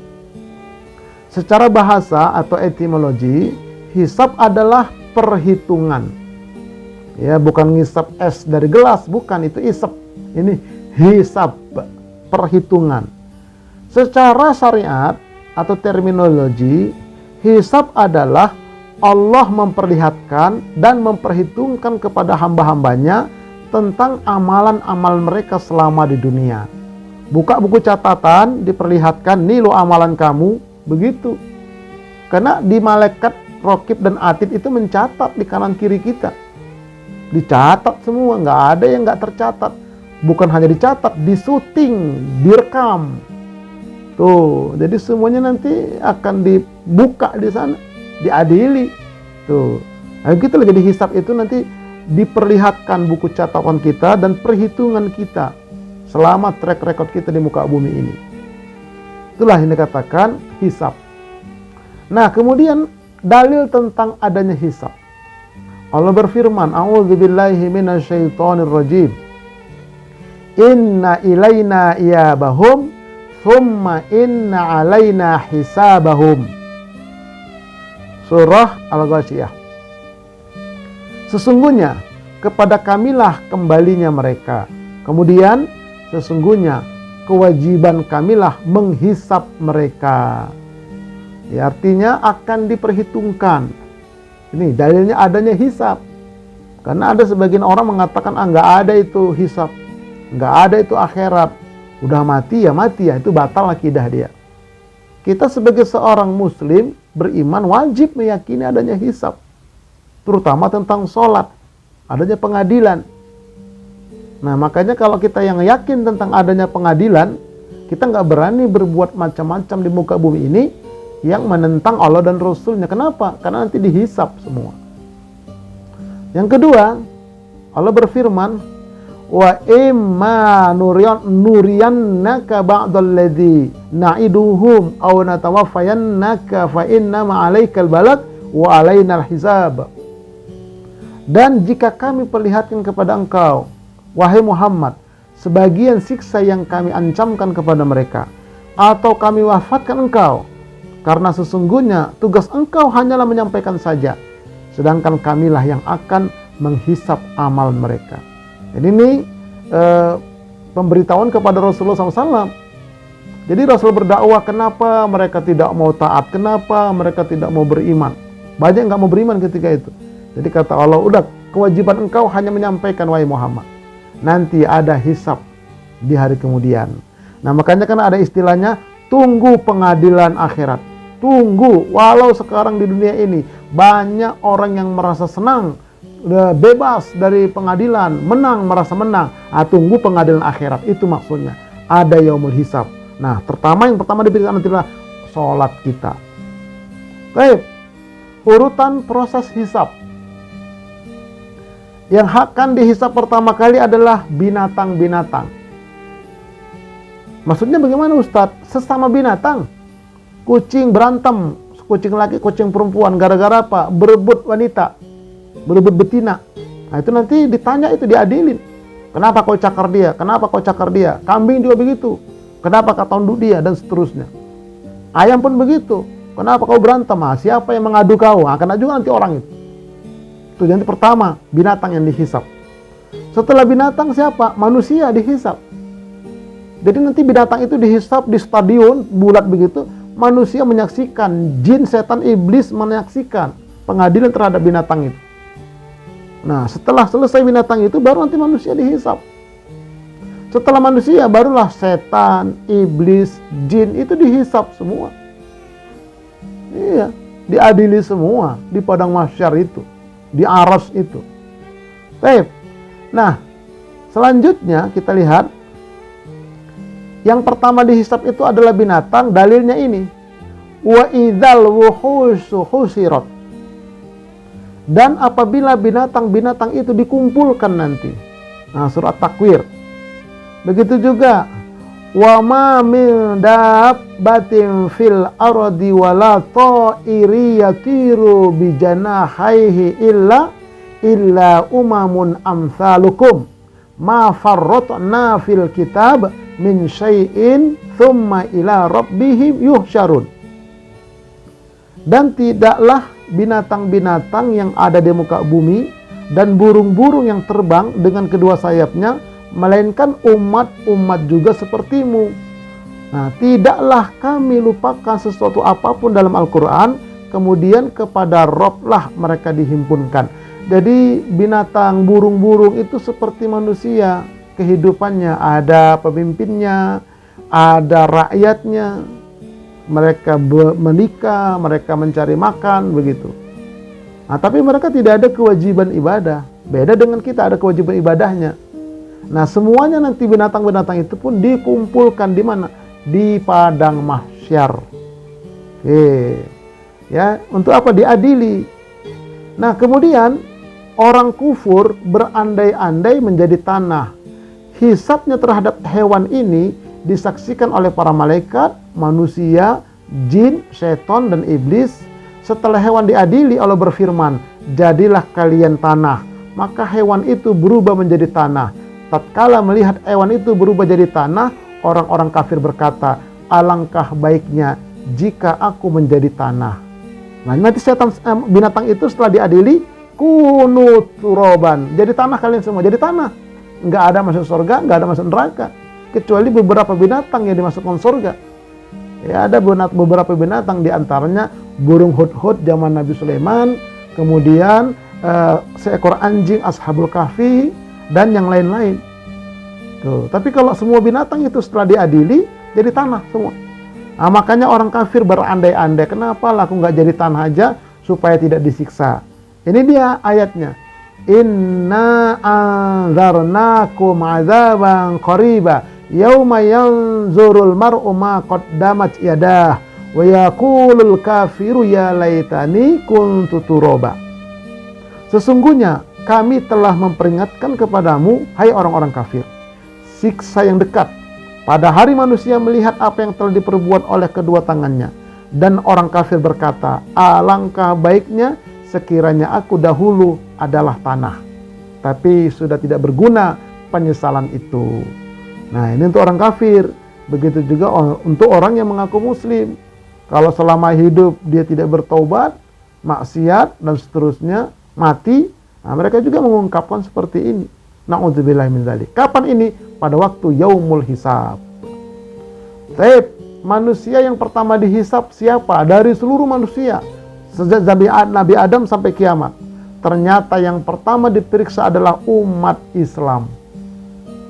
Secara bahasa atau etimologi, hisab adalah perhitungan. Ya, bukan ngisap es dari gelas, bukan, itu isap. Ini hisab, perhitungan. Secara syariat atau terminologi, hisab adalah Allah memperlihatkan dan memperhitungkan kepada hamba-hambanya tentang amalan-amal mereka selama di dunia. Buka buku catatan, diperlihatkan, nih lo amalan kamu, begitu. Karena di malaikat Raqib dan Atid itu mencatat di kanan kiri kita. Dicatat semua, nggak ada yang nggak tercatat. Bukan hanya dicatat, disuting, direkam. Tuh, jadi semuanya nanti akan dibuka di sana, diadili. Tuh, nah, kita jadi hisab itu nanti diperlihatkan buku catatan kita dan perhitungan kita selama track record kita di muka bumi ini. Itulah yang dikatakan hisab. Nah, kemudian dalil tentang adanya hisab. Allah berfirman, a'udzubillahi minasyaitonir rajim. Inna ilaina iyabahum, thumma inna alaina hisabahum. Surah Al-Ghasyiyah. Sesungguhnya kepada kamilah kembalinya mereka. Kemudian sesungguhnya kewajiban kamilah menghisap mereka. Ya, artinya akan diperhitungkan. Ini dalilnya adanya hisab. Karena ada sebagian orang mengatakan, nggak ada itu hisab, nggak ada itu akhirat. Udah mati ya, itu batal akidah dia. Kita sebagai seorang muslim beriman wajib meyakini adanya hisab. Terutama tentang sholat, adanya pengadilan. Nah, makanya kalau kita yang yakin tentang adanya pengadilan, kita nggak berani berbuat macam-macam di muka bumi ini yang menentang Allah dan Rasulnya. Kenapa? Karena nanti dihisab semua. Yang kedua, Allah berfirman, wa imma nuriyannaka ba'dal ladzi na'iduhum aw natawaffayannaka fa inna ma'alaikal balagh wa 'alainal hisab. Dan jika kami perlihatkan kepada engkau, wahai Muhammad, sebagian siksa yang kami ancamkan kepada mereka, atau kami wafatkan engkau, karena sesungguhnya tugas engkau hanyalah menyampaikan saja, sedangkan kamilah yang akan menghisap amal mereka. Jadi ini pemberitahuan kepada Rasulullah SAW. Jadi Rasul berdakwah, kenapa mereka tidak mau taat, kenapa mereka tidak mau beriman. Banyak nggak mau beriman ketika itu. Jadi kata Allah, udah, kewajiban engkau hanya menyampaikan, wahai Muhammad. Nanti ada hisab di hari kemudian. Nah makanya kan ada istilahnya, tunggu pengadilan akhirat. Tunggu, walau sekarang di dunia ini banyak orang yang merasa senang, bebas dari pengadilan, menang, merasa menang. Tunggu pengadilan akhirat, itu maksudnya. Ada yaumul hisab. Nah yang pertama diberikan nanti adalah sholat kita. Baik, urutan proses hisab. Yang akan dihisab pertama kali adalah binatang-binatang. Maksudnya bagaimana Ustadz? Sesama binatang. Kucing berantem, kucing laki, kucing perempuan, gara-gara apa? Berebut wanita, berebut betina. Nah itu nanti ditanya, itu diadilin. Kenapa kau cakar dia? Kenapa kau cakar dia? Kambing juga begitu. Kenapa kau tunduk dia? Dan seterusnya. Ayam pun begitu. Kenapa kau berantem? Siapa yang mengadu kau? Kena juga nanti orang itu. Itu nanti pertama, binatang yang dihisap. Setelah binatang siapa? Manusia dihisap. Jadi nanti binatang itu dihisap di stadion bulat begitu, manusia menyaksikan, jin, setan, iblis menyaksikan pengadilan terhadap binatang itu. Nah, setelah selesai binatang itu baru nanti manusia dihisap. Setelah manusia barulah setan, iblis, jin itu dihisap semua. Iya, diadili semua di padang mahsyar itu, di aras itu. Baik. Nah, selanjutnya kita lihat yang pertama dihisap itu adalah binatang. Dalilnya ini, wa idzal wuhushu husirat. Dan apabila binatang-binatang itu dikumpulkan nanti. Nah, surat Takwir. Begitu juga, wa ma min dabbatin fil ardi wala ta'iri yatiru bi janahaihi illa umamun amsalukum ma farratna fil kitab min syai'in thumma ila rabbihim yuhsyarun. Dan tidaklah binatang-binatang yang ada di muka bumi dan burung-burung yang terbang dengan kedua sayapnya, melainkan umat-umat juga sepertimu. Nah, tidaklah kami lupakan sesuatu apapun dalam Al-Quran, kemudian kepada Roblah mereka dihimpunkan. Jadi binatang, burung-burung itu seperti manusia, kehidupannya ada pemimpinnya, ada rakyatnya, mereka menikah, mereka mencari makan, begitu. Nah, tapi mereka tidak ada kewajiban ibadah. Beda dengan kita, ada kewajiban ibadahnya. Nah, semuanya nanti binatang-binatang itu pun dikumpulkan di mana? Di padang mahsyar. Ya, untuk apa? Diadili. Nah, kemudian orang kufur berandai-andai menjadi tanah. Hisabnya terhadap hewan ini disaksikan oleh para malaikat, manusia, jin, setan, dan iblis. Setelah hewan diadili, Allah berfirman, jadilah kalian tanah. Maka hewan itu berubah menjadi tanah. Tatkala melihat hewan itu berubah jadi tanah, orang-orang kafir berkata, alangkah baiknya jika aku menjadi tanah. Nah, nanti binatang itu setelah diadili, kunu turoban, jadi tanah kalian semua, jadi tanah. Nggak ada masuk surga, nggak ada masuk neraka, kecuali beberapa binatang yang dimasukkan surga. Ya, ada beberapa binatang, diantaranya burung hudhud zaman Nabi Sulaiman, kemudian seekor anjing Ashabul Kahfi, dan yang lain-lain. Tuh. Tapi kalau semua binatang itu setelah diadili, jadi tanah semua. Nah, makanya orang kafir berandai-andai, kenapa lah aku nggak jadi tanah aja supaya tidak disiksa. Ini dia ayatnya. Inna anzarnakum azaban qariba yauma yanzurul mar'u ma qaddamat yadah wa yaqulul kafiru ya laitani kuntu turaba. Sesungguhnya kami telah memperingatkan kepadamu, hai orang-orang kafir, siksa yang dekat. Pada hari manusia melihat apa yang telah diperbuat oleh kedua tangannya. Dan orang kafir berkata, alangkah baiknya sekiranya aku dahulu adalah tanah. Tapi sudah tidak berguna penyesalan itu. Nah, ini untuk orang kafir. Begitu juga untuk orang yang mengaku muslim. Kalau selama hidup dia tidak bertaubat, maksiat dan seterusnya, mati, nah mereka juga mengungkapkan seperti ini. Na'udzubillah min dzalik. Kapan ini? Pada waktu yaumul hisab. Baik, manusia yang pertama dihisab siapa? Dari seluruh manusia. Sejak Nabi Adam sampai kiamat. Ternyata yang pertama diperiksa adalah umat Islam.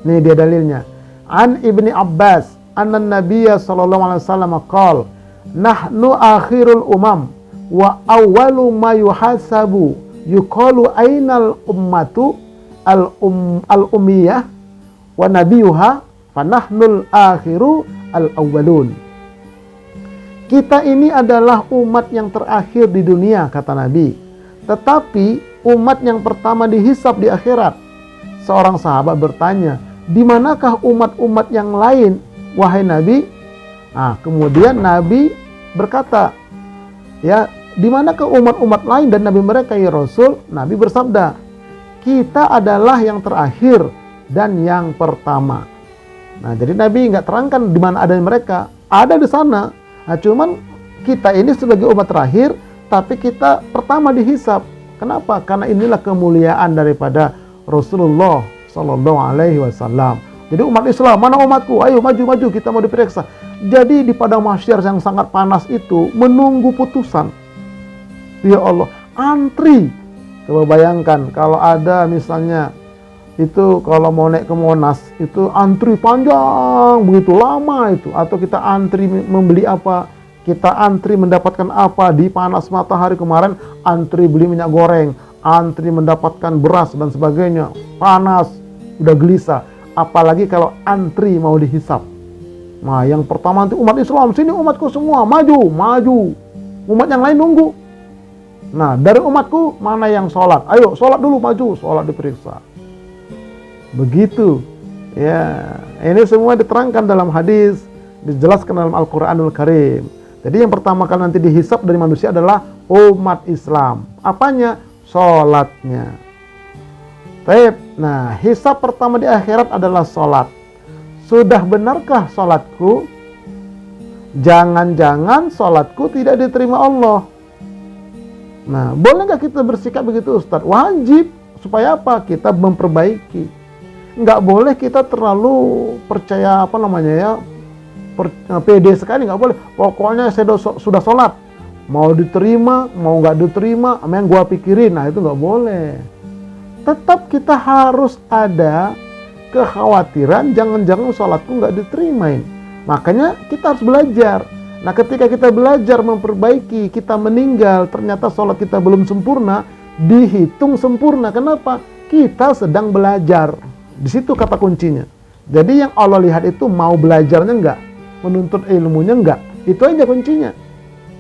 Ini dia dalilnya. An Ibni Abbas, anna Nabiyya sallallahu alaihi wasallam qala, nahnu akhirul umam wa awwalu ma yuhasabu yuqalu ainal ummatu al-ummiyah wa nabiyuha fanahnul akhiru al-awwalun. Kita ini adalah umat yang terakhir di dunia, kata Nabi. Tetapi umat yang pertama dihisab di akhirat. Seorang sahabat bertanya, di manakah umat-umat yang lain, wahai Nabi? Nah, kemudian Nabi berkata, ya, di manakah umat-umat lain dan Nabi mereka, ya Rasul? Nabi bersabda, kita adalah yang terakhir dan yang pertama. Nah, jadi Nabi nggak terangkan di mana ada mereka. Ada di sana. Nah, cuman kita ini sebagai umat terakhir, tapi kita pertama dihisab. Kenapa? Karena inilah kemuliaan daripada Rasulullah Sallallahu Alaihi Wasallam. Jadi umat Islam, mana umatku? Ayo maju-maju, kita mau diperiksa. Jadi di padang mahsyar yang sangat panas itu menunggu putusan. Ya Allah, antri. Coba bayangkan kalau ada misalnya itu kalau mau naik ke Monas itu antri panjang begitu lama itu, atau kita antri membeli apa, kita antri mendapatkan apa di panas matahari kemarin, antri beli minyak goreng, antri mendapatkan beras dan sebagainya, panas, udah gelisah, apalagi kalau antri mau dihisap. Nah, yang pertama nanti umat Islam, sini umatku semua, maju, maju. Umat yang lain nunggu. Nah, dari umatku mana yang sholat? Ayo, sholat dulu, maju, sholat diperiksa. Begitu. Ya, ini semua diterangkan dalam hadis, dijelaskan dalam Al-Quranul Karim. Jadi yang pertama kali nanti dihisap dari manusia adalah umat Islam. Apanya? Sholatnya. Baik. Nah, hisap pertama di akhirat adalah sholat. Sudah benarkah sholatku? Jangan-jangan sholatku tidak diterima Allah. Nah, boleh nggak kita bersikap begitu, Ustadz? Wajib. Supaya apa? Kita memperbaiki. Nggak boleh kita terlalu percaya pede sekali, nggak boleh. Pokoknya saya sudah sholat, mau diterima, mau nggak diterima, yang gua pikirin. Nah, itu nggak boleh. Tetap kita harus ada kekhawatiran, jangan-jangan sholatku nggak diterimain. Makanya kita harus belajar. Nah, ketika kita belajar memperbaiki, kita meninggal, ternyata sholat kita belum sempurna, dihitung sempurna. Kenapa? Kita sedang belajar. Di situ kata kuncinya. Jadi yang Allah lihat itu mau belajarnya enggak, menuntut ilmunya enggak. Itu aja kuncinya.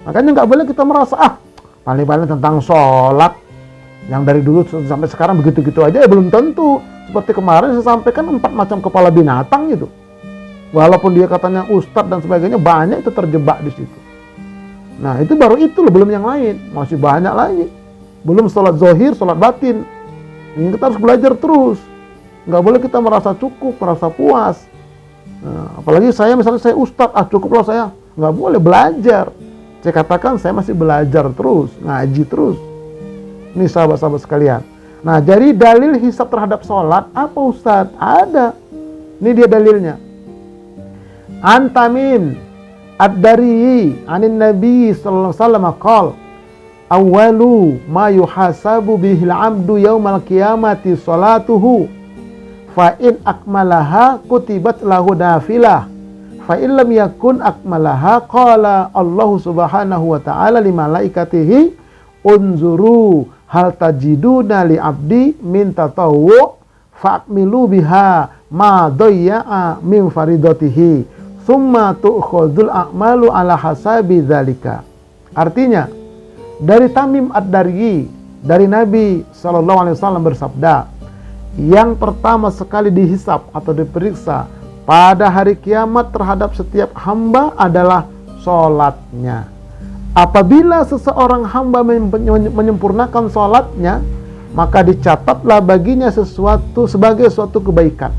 Makanya nggak boleh kita merasa, paling-paling tentang sholat, yang dari dulu sampai sekarang begitu-gitu aja, ya belum tentu. Seperti kemarin saya sampaikan 4 macam kepala binatang gitu. Walaupun dia katanya ustadz dan sebagainya, banyak itu terjebak di situ. Nah, itu baru itu loh, belum yang lain. Masih banyak lagi. Belum sholat zohir, sholat batin. Ini kita harus belajar terus. Nggak boleh kita merasa cukup, merasa puas. Nah, apalagi saya misalnya saya ustadz, cukuplah saya. Nggak boleh, belajar. Saya katakan saya masih belajar terus, ngaji terus. Ini sahabat-sahabat sekalian. Nah, jadi dalil hisab terhadap sholat apa Ustadz? Ada. Ini dia dalilnya. An-Tamim ad-Dari anin Nabi sallallahu alaihi wasallam qala awwalu ma yuhasabu bihil 'abdu yaumal qiyamati sholatuhu fa in akmalaha kutibat lahu nafilah fa in lam yakun akmalaha qala Allah subhanahu wa ta'ala li malaikatihi unzuru hal tajiduna li 'abdi min tatawwu fa'akmilu biha ma dayya'a min faridatihi summa tu'khadul a'malu ala hasabi dzalika. Artinya, dari Tamim ad-Dari, Dari Nabi SAW bersabda, yang pertama sekali dihisab atau diperiksa pada hari kiamat terhadap setiap hamba adalah sholatnya. Apabila seseorang hamba menyempurnakan sholatnya, maka dicatatlah baginya sesuatu sebagai suatu kebaikan.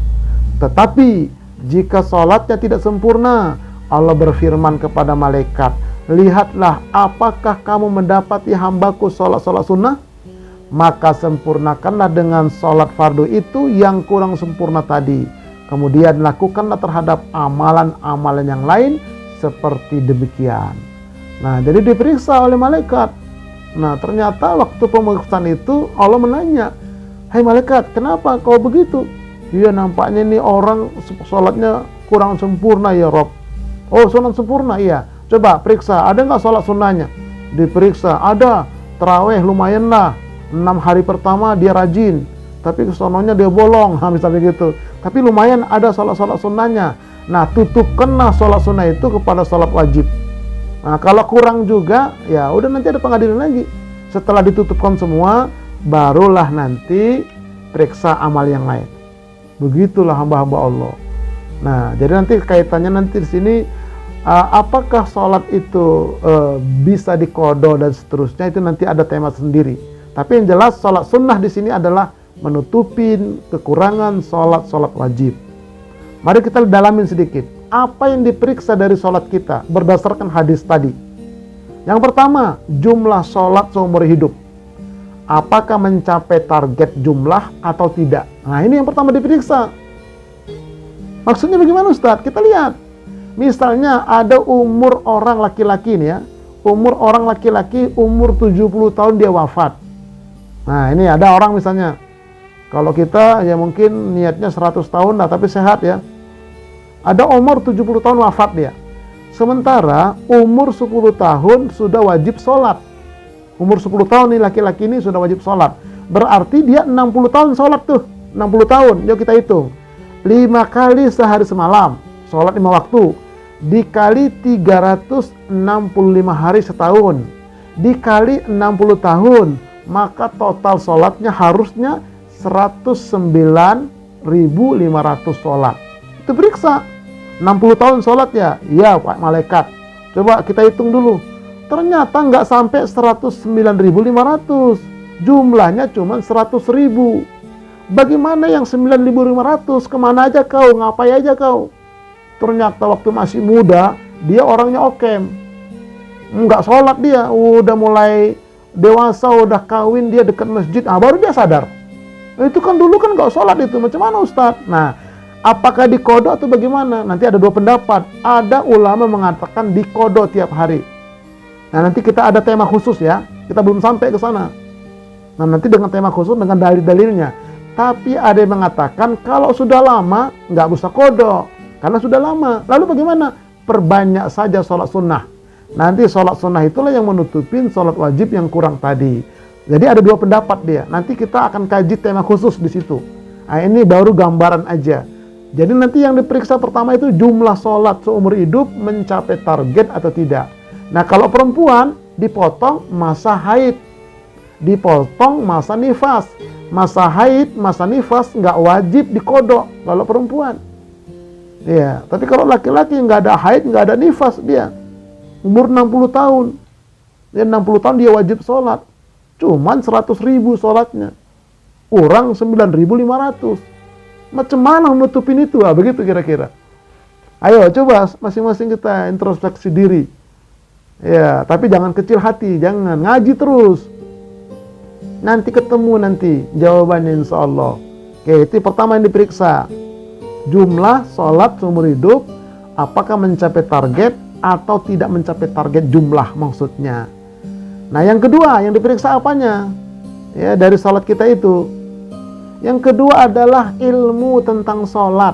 Tetapi jika sholatnya tidak sempurna, Allah berfirman kepada malaikat, lihatlah apakah kamu mendapati hambaku sholat sunnah? Maka sempurnakanlah dengan sholat fardu itu yang kurang sempurna tadi. Kemudian lakukanlah terhadap amalan-amalan yang lain seperti demikian. Nah, jadi diperiksa oleh malaikat. Nah, ternyata waktu pemeriksaan itu Allah menanya, hai malaikat, kenapa kau begitu? Iya, nampaknya ini orang sholatnya kurang sempurna ya Rob. Oh, sholat sempurna, iya. Coba periksa, ada nggak sholat sunnahnya? Diperiksa, ada. Terawih lumayan lah. 6 hari pertama dia rajin, tapi kesononya dia bolong, misalnya gitu. Tapi lumayan ada sholat sunnahnya. Nah, tutupkanlah sholat sunnah itu kepada sholat wajib. Nah, kalau kurang juga, ya udah nanti ada pengadilan lagi. Setelah ditutupkan semua, barulah nanti periksa amal yang lain. Begitulah hamba-hamba Allah. Nah, jadi nanti kaitannya nanti di sini, apakah sholat itu bisa dikodo dan seterusnya, itu nanti ada tema sendiri. Tapi yang jelas sholat sunnah di sini adalah menutupin kekurangan sholat wajib. Mari kita dalamin sedikit. Apa yang diperiksa dari sholat kita berdasarkan hadis tadi? Yang pertama, jumlah sholat seumur hidup. Apakah mencapai target jumlah atau tidak? Nah, ini yang pertama diperiksa. Maksudnya bagaimana Ustadz? Kita lihat. Misalnya ada umur orang laki-laki nih ya. Umur orang laki-laki umur 70 tahun dia wafat. Nah, ini ada orang misalnya, kalau kita ya mungkin niatnya 100 tahun lah, tapi sehat ya. Ada umur 70 tahun wafat dia. Sementara umur 10 tahun sudah wajib sholat. Umur 10 tahun nih laki-laki ini sudah wajib sholat. Berarti dia 60 tahun sholat tuh. 60 tahun, yuk kita hitung. 5 kali sehari semalam, sholat 5 waktu. Dikali 365 hari setahun. Dikali 60 tahun. Maka total sholatnya harusnya 109.500 sholat. Itu periksa. 60 tahun sholat ya? Iya Pak Malaikat. Coba kita hitung dulu. Ternyata nggak sampai 109.500. Jumlahnya cuma 100.000. Bagaimana yang 9.500? Kemana aja kau? Ngapain aja kau? Ternyata waktu masih muda, dia orangnya okem. Nggak sholat dia. Udah mulai dewasa, udah kawin, dia dekat masjid, baru dia sadar. Itu kan dulu kan nggak sholat itu, macam mana Ustadz? Nah, apakah dikodo atau bagaimana? Nanti ada dua pendapat. Ada ulama mengatakan dikodo tiap hari. Nah, nanti kita ada tema khusus ya, kita belum sampai ke sana. Nah, nanti dengan tema khusus, dengan dalil-dalilnya. Tapi ada yang mengatakan kalau sudah lama, nggak usah kodo, karena sudah lama. Lalu bagaimana? Perbanyak saja sholat sunnah. Nanti sholat sunnah itulah yang menutupin sholat wajib yang kurang tadi. Jadi ada dua pendapat dia. Nanti kita akan kaji tema khusus di situ. Nah, ini baru gambaran aja. Jadi nanti yang diperiksa pertama itu jumlah sholat seumur hidup mencapai target atau tidak. Nah, kalau perempuan dipotong masa haid, dipotong masa nifas. Masa haid, masa nifas nggak wajib dikodok kalau perempuan. Ya, tapi kalau laki-laki nggak ada haid, nggak ada nifas dia. Umur 60 tahun. Ya 60 tahun dia wajib sholat. Cuman 100.000 sholatnya. Kurang 9.500. Macam mana menutupin itu? Begitu kira-kira. Ayo coba masing-masing kita introspeksi diri. Ya, tapi jangan kecil hati. Jangan. Ngaji terus. Nanti ketemu nanti jawabannya insya Allah. Oke, itu pertama yang diperiksa. Jumlah sholat seumur hidup. Apakah mencapai target atau tidak mencapai target jumlah maksudnya. Nah, yang kedua yang diperiksa apanya? Ya, dari sholat kita itu. Yang kedua adalah ilmu tentang sholat.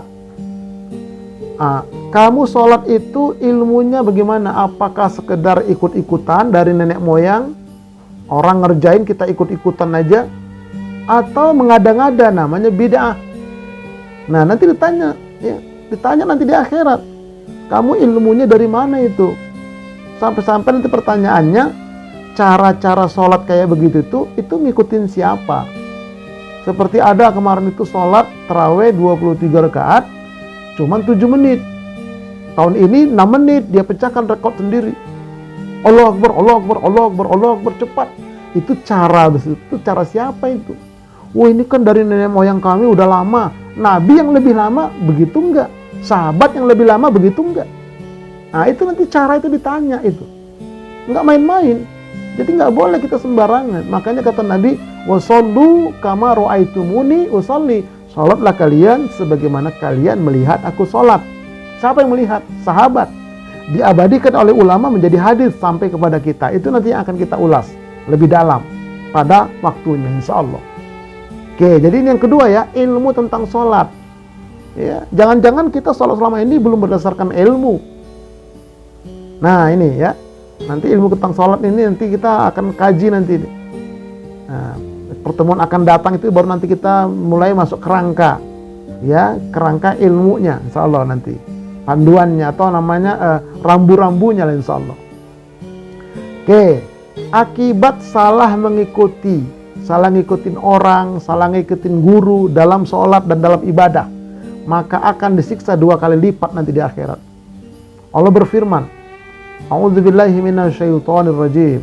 Kamu sholat itu ilmunya bagaimana? Apakah sekedar ikut-ikutan dari nenek moyang? Orang ngerjain kita ikut-ikutan aja? Atau mengada-ngada, namanya bid'ah. Nah, nanti ditanya. Ya, ditanya nanti di akhirat. Kamu ilmunya dari mana itu? Sampai-sampai nanti pertanyaannya, cara-cara sholat kayak begitu itu ngikutin siapa? Seperti ada kemarin itu sholat tarawih 23 rakaat cuman 7 menit. Tahun ini 6 menit, dia pecahkan rekor sendiri. Allahu Akbar, Allahu Akbar, Allahu Akbar, Allahu Akbar, cepat. Itu cara siapa itu? Wah, ini kan dari nenek moyang kami udah lama. Nabi yang lebih lama begitu enggak? Sahabat yang lebih lama begitu enggak? Nah, itu nanti cara itu ditanya itu. Enggak main-main. Jadi enggak boleh kita sembarangan. Makanya kata Nabi, "Washollu kama ra'aitumuni usolli." Salatlah kalian sebagaimana kalian melihat aku salat. Siapa yang melihat? Sahabat. Diabadikan oleh ulama menjadi hadis sampai kepada kita. Itu nanti akan kita ulas lebih dalam pada waktunya insyaallah. Oke, jadi ini yang kedua ya, ilmu tentang sholat. Ya, jangan-jangan kita sholat selama ini belum berdasarkan ilmu. Nah ini ya, nanti ilmu tentang sholat ini nanti kita akan kaji nanti. Nah, pertemuan akan datang itu baru nanti kita mulai masuk kerangka, ya kerangka ilmunya, insyaallah nanti panduannya atau namanya rambu-rambunya insyaallah. Oke, akibat salah ngikutin orang, salah ngikutin guru dalam sholat dan dalam ibadah, maka akan disiksa 2 kali lipat nanti di akhirat. Allah berfirman, A'udzubillahi minasyaitonir rajim.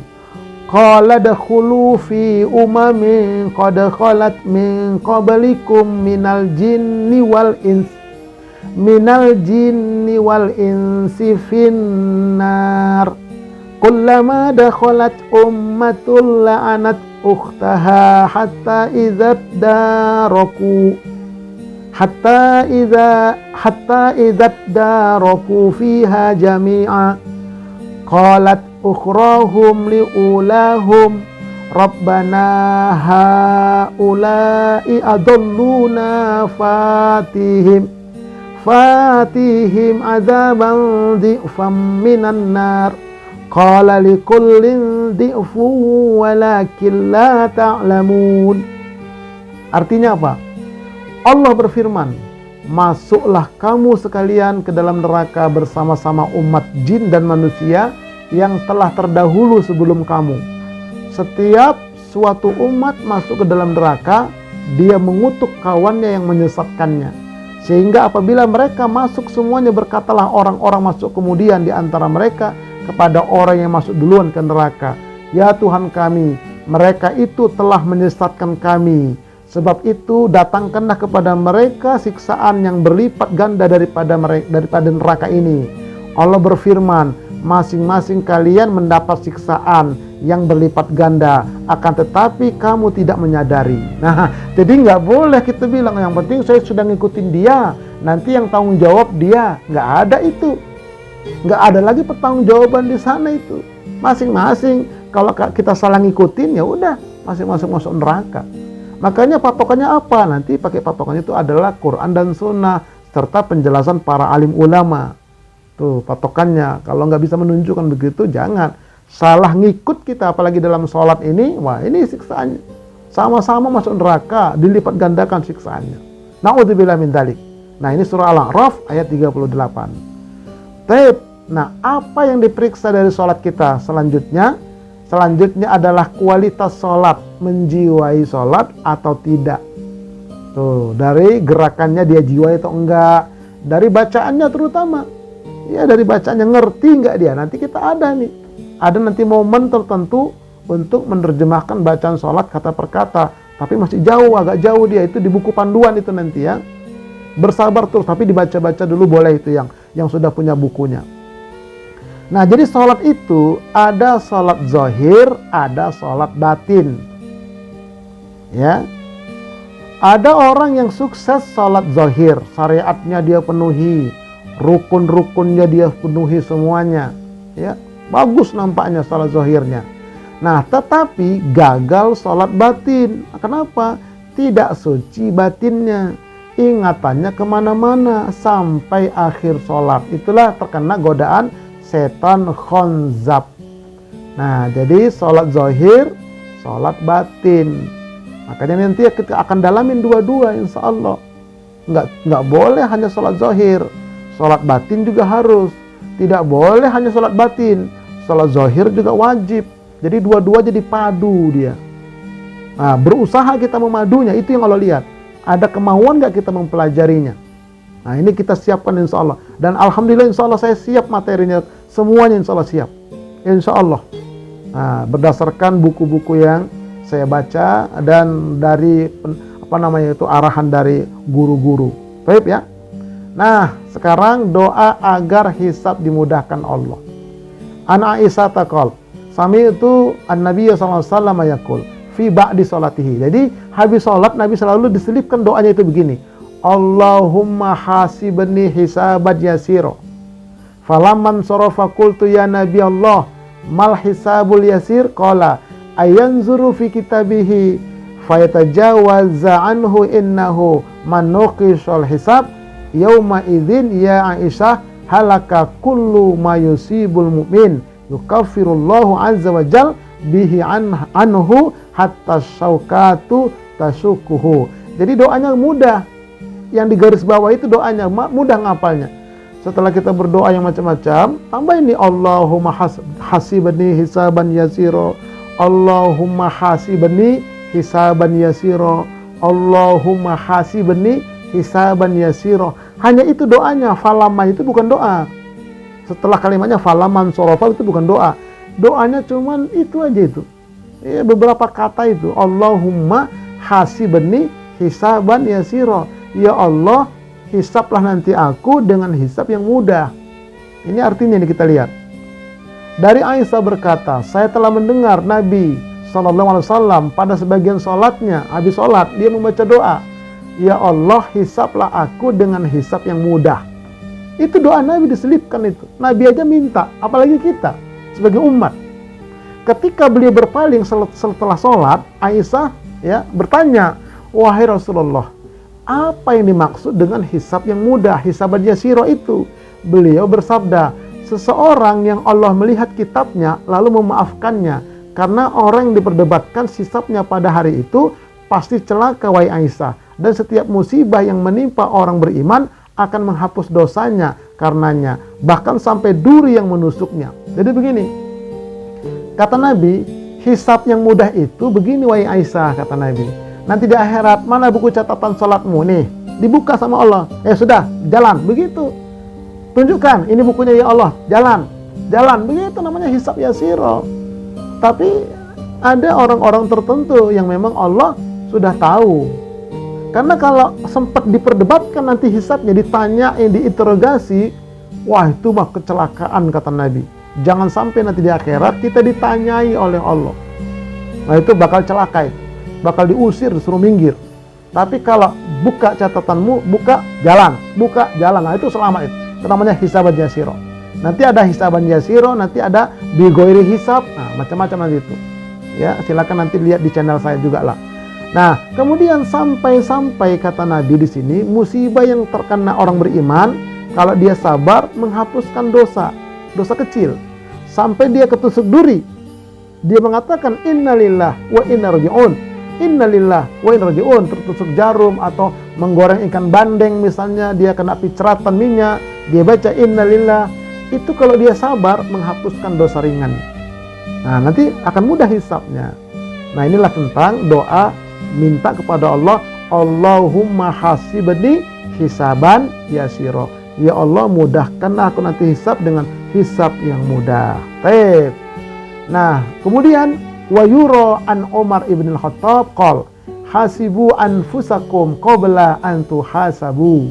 Qala dakhulu fi umamin qad khalat min qablikum minal jinni wal insi finnar. Kullama dakhalat ummatul la'anat ukhtaha hatta idza daraku fiha jami'a qalat ukhrahum liulahum rabbana haula'i adalluna fatihim adzaban dhi'fan minan nar. Qala likullin dhi'fu walakin la ta'lamun. Artinya apa? Allah berfirman, masuklah kamu sekalian ke dalam neraka bersama-sama umat jin dan manusia yang telah terdahulu sebelum kamu. Setiap suatu umat masuk ke dalam neraka, dia mengutuk kawannya yang menyesatkannya. Sehingga apabila mereka masuk semuanya, berkatalah orang-orang masuk kemudian di antara mereka kepada orang yang masuk duluan ke neraka, ya Tuhan kami, mereka itu telah menyesatkan kami. Sebab itu datangkanlah kepada mereka siksaan yang berlipat ganda daripada neraka ini. Allah berfirman, masing-masing kalian mendapat siksaan yang berlipat ganda, akan tetapi kamu tidak menyadari. Nah, jadi nggak boleh kita bilang yang penting saya sudah ngikutin dia, nanti yang tanggung jawab dia. Nggak ada itu. Nggak ada lagi pertanggungjawaban di sana itu. Masing-masing kalau kita salah ngikutin ya udah masing-masing masuk neraka. Makanya patokannya apa? Nanti pakai patokannya itu adalah Quran dan Sunnah serta penjelasan para alim ulama. Tuh patokannya. Kalau nggak bisa menunjukkan begitu, jangan salah ngikut kita. Apalagi dalam sholat ini, wah ini siksaannya sama-sama masuk neraka, dilipat gandakan siksaannya. Na'udzubillah min dzalik. Nah ini surah Al-A'raf ayat 38. Nah, apa yang diperiksa dari sholat kita selanjutnya? Selanjutnya adalah kualitas sholat, menjiwai sholat atau tidak. Tuh, dari gerakannya dia jiwai atau enggak, dari bacaannya terutama. Ya, dari bacaannya ngerti enggak dia. Nanti kita ada nanti momen tertentu untuk menerjemahkan bacaan sholat kata per kata, tapi masih jauh, agak jauh dia. Itu di buku panduan itu nanti ya. Bersabar terus, tapi dibaca-baca dulu boleh itu yang sudah punya bukunya. Nah, jadi sholat itu ada sholat zahir, ada sholat batin. Ya, ada orang yang sukses sholat zahir, syariatnya dia penuhi, rukun-rukunnya dia penuhi semuanya. Ya, bagus nampaknya sholat zahirnya. Nah, tetapi gagal sholat batin. Kenapa? Tidak suci batinnya. Ingatannya kemana-mana sampai akhir sholat. Itulah terkena godaan setan khonzab. Nah, jadi sholat zahir, sholat batin. Makanya nanti kita akan dalamin dua-dua insya Allah. Nggak boleh hanya sholat zahir, sholat batin juga harus. Tidak boleh hanya sholat batin, sholat zahir juga wajib. Jadi dua-dua jadi padu dia. Nah, berusaha kita memadunya, itu yang Allah lihat. Ada kemauan gak kita mempelajarinya? Nah, ini kita siapkan insya Allah. Dan alhamdulillah insya Allah saya siap materinya. Semuanya insya Allah siap. Insya Allah. Nah, berdasarkan buku-buku yang saya baca dan dari arahan dari guru-guru. Baik ya. Nah, sekarang doa agar hisab dimudahkan Allah. An Aisyah taqal, sami itu an-nabiy sallallahu alaihi wasallam yaqul fi ba'di salatihi. Jadi habis salat Nabi selalu diselipkan doanya itu begini. Allahumma hasibni hisaban yasira. Falamman sarafa qultu ya Nabi Allah, mal hisabul yasir? Qala ayanzuru fi kitabihi fayatajawaza anhu innahu man nuqishal hisab yauma idzin ya Aisyah halaka kullu ma yusibul mu'min yukaffirullahu azza wa jal bihi anhu hatta syaukatu tasukuhu. Jadi doanya mudah. Yang di garis bawah itu doanya mudah ngapalnya. Setelah kita berdoa yang macam-macam, tambah ini Allahumma hasibni hisaban yasira. Allahumma hasibni hisaban yasira. Allahumma hasibni hisaban yasira. Hanya itu doanya. Falamma itu bukan doa. Setelah kalimatnya falaman sorofa itu bukan doa. Doanya cuman itu aja itu. Ya, beberapa kata itu. Allahumma hasibni hisaban yasira. Ya Allah, hisablah nanti aku dengan hisab yang mudah. Ini artinya ini kita lihat. Dari Aisyah berkata, saya telah mendengar Nabi SAW pada sebagian sholatnya, habis sholat dia membaca doa. Ya Allah, hisablah aku dengan hisab yang mudah. Itu doa Nabi diselipkan itu. Nabi aja minta, apalagi kita sebagai umat. Ketika beliau berpaling setelah sholat, Aisyah ya bertanya, wahai Rasulullah, apa yang dimaksud dengan hisab yang mudah, hisaban yasiro itu? Beliau bersabda, seseorang yang Allah melihat kitabnya lalu memaafkannya, karena orang yang diperdebatkan hisabnya pada hari itu pasti celaka wahai Aisyah. Dan setiap musibah yang menimpa orang beriman akan menghapus dosanya karenanya, bahkan sampai duri yang menusuknya. Jadi begini, kata Nabi, hisab yang mudah itu begini wahai Aisyah, kata Nabi. Nanti di akhirat, mana buku catatan sholatmu nih? Dibuka sama Allah. Sudah, jalan. Begitu. Tunjukkan, ini bukunya ya Allah. Jalan. Jalan. Begitu namanya hisab yasiro. Tapi ada orang-orang tertentu yang memang Allah sudah tahu. Karena kalau sempat diperdebatkan nanti hisabnya, ditanya, diinterogasi, wah itu mah kecelakaan kata Nabi. Jangan sampai nanti di akhirat kita ditanyai oleh Allah. Nah itu bakal celaka itu. Bakal diusir, disuruh minggir. Tapi kalau buka catatanmu, buka jalan. Nah itu selamat itu. Itu namanya hisaban yasiro. Nanti ada hisaban yasiro, nanti ada bigoiri hisab. Nah macam-macam nanti itu. Ya silakan nanti lihat di channel saya juga lah. Nah, kemudian sampai kata Nabi di sini, musibah yang terkena orang beriman, kalau dia sabar menghapuskan dosa kecil. Sampai dia ketusuk duri. Dia mengatakan innalillah wa inna raji'un. Innalillah wa inna raji'un, tertusuk jarum atau menggoreng ikan bandeng misalnya, dia kena picratan minyak, dia baca innalillah. Itu kalau dia sabar menghapuskan dosa ringan. Nah, nanti akan mudah hisabnya. Nah, inilah tentang doa minta kepada Allah, Allahumma hasibni hisaban yasiro. Ya Allah, mudahkanlah aku nanti hisab dengan hisab yang mudah. Baik. Nah, kemudian wa yura an Umar ibn al-Khattab qol hasibu anfusakum qabla an tuhasabu.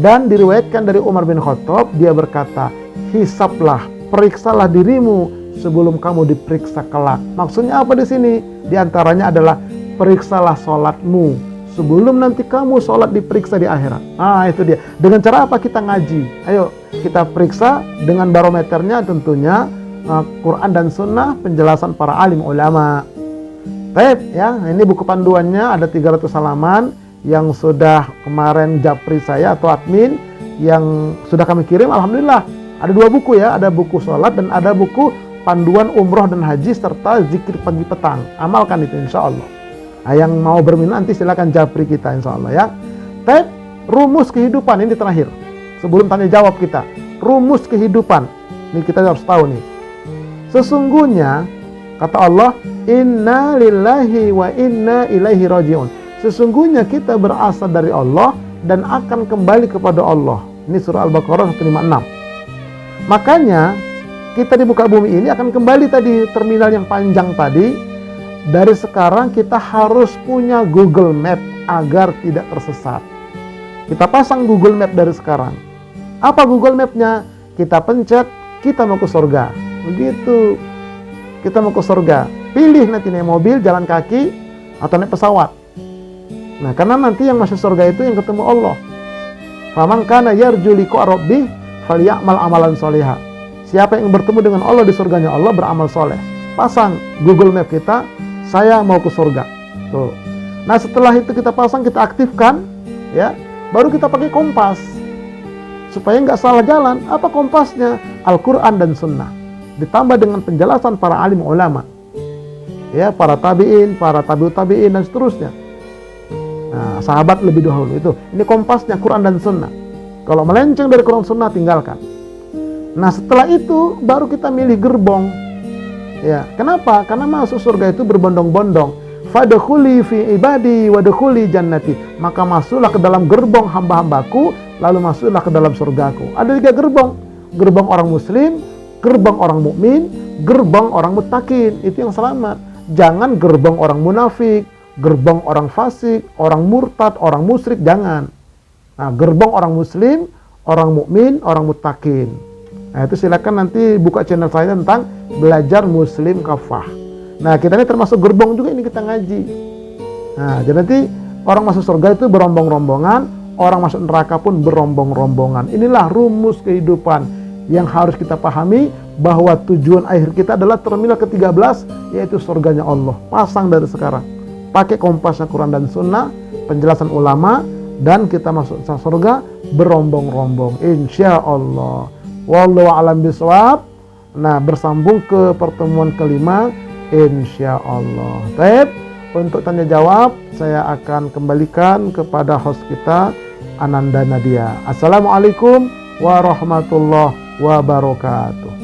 Dan diriwayatkan dari Umar bin Khattab, dia berkata, hisablah, periksalah dirimu sebelum kamu diperiksa kelak. Maksudnya apa di sini? Di antaranya adalah periksalah sholatmu sebelum nanti kamu sholat diperiksa di akhirat. Ah itu dia. Dengan cara apa kita ngaji? Ayo kita periksa dengan barometernya tentunya Quran dan Sunnah, penjelasan para alim ulama. Baik ya, ini buku panduannya ada 300 halaman yang sudah kemarin japri saya atau admin yang sudah kami kirim. Alhamdulillah ada 2 buku ya, ada buku sholat dan ada buku panduan umroh dan haji serta zikir pagi petang. Amalkan itu insya Allah. Nah, yang mau berminat nanti silakan japri kita insya Allah ya. Tab rumus kehidupan ini terakhir. Sebelum tanya jawab kita, rumus kehidupan. Ini kita harus tahu nih. Sesungguhnya Kata Allah, inna lillahi wa inna ilaihi raji'un. Sesungguhnya kita berasal dari Allah dan akan kembali kepada Allah. Ini surah Al-Baqarah 156. Makanya kita di muka bumi ini akan kembali tadi terminal yang panjang tadi. Dari sekarang kita harus punya Google Map agar tidak tersesat. Kita pasang Google Map dari sekarang. Apa Google Map-nya? Kita pencet, kita mau ke surga. Begitu. Kita mau ke surga. Pilih nanti naik mobil, jalan kaki, atau naik pesawat. Nah, karena nanti yang masuk surga itu yang ketemu Allah. Faman kana yarju liqa rabbih falyamal amalan sholihah. Siapa yang bertemu dengan Allah di surganya Allah, beramal soleh. Pasang Google Map kita, saya mau ke surga. Tuh. Nah, setelah itu kita pasang, kita aktifkan, ya. Baru kita pakai kompas. Supaya nggak salah jalan. Apa kompasnya? Al-Quran dan Sunnah. Ditambah dengan penjelasan para alim ulama. Ya, para tabi'in, para tabi'ut tabi'in, dan seterusnya. Nah, sahabat lebih dahulu itu. Ini kompasnya Quran dan Sunnah. Kalau melenceng dari Quran Sunnah, tinggalkan. Nah, setelah itu baru kita milih gerbong. Ya, kenapa? Karena masuk surga itu berbondong-bondong. Fadkhuli fi ibadi wadkhuli jannati. Maka masuklah ke dalam gerbong hamba-hambaku, lalu masuklah ke dalam surgaku. Ada 3 gerbong. Gerbong orang muslim, gerbong orang mukmin, gerbong orang muttaqin. Itu yang selamat. Jangan gerbong orang munafik, gerbong orang fasik, orang murtad, orang musyrik, jangan. Nah, gerbong orang muslim, orang mukmin, orang muttaqin. Nah, itu silakan nanti buka channel saya tentang belajar muslim kafah. Nah, kita ini termasuk gerbong juga ini kita ngaji. Nah, jadi nanti orang masuk surga itu berombong-rombongan, orang masuk neraka pun berombong-rombongan. Inilah rumus kehidupan yang harus kita pahami, bahwa tujuan akhir kita adalah terminal ke-13, yaitu surganya Allah. Pasang dari sekarang. Pakai kompasnya Quran dan Sunnah, penjelasan ulama, dan kita masuk surga berombong-rombong. Insya Allah. Wallahu a'lam bishawab. Nah, bersambung ke pertemuan kelima, insya Allah. Baik, untuk tanya jawab saya akan kembalikan kepada host kita, Ananda Nadia. Assalamualaikum warahmatullahi wabarakatuh.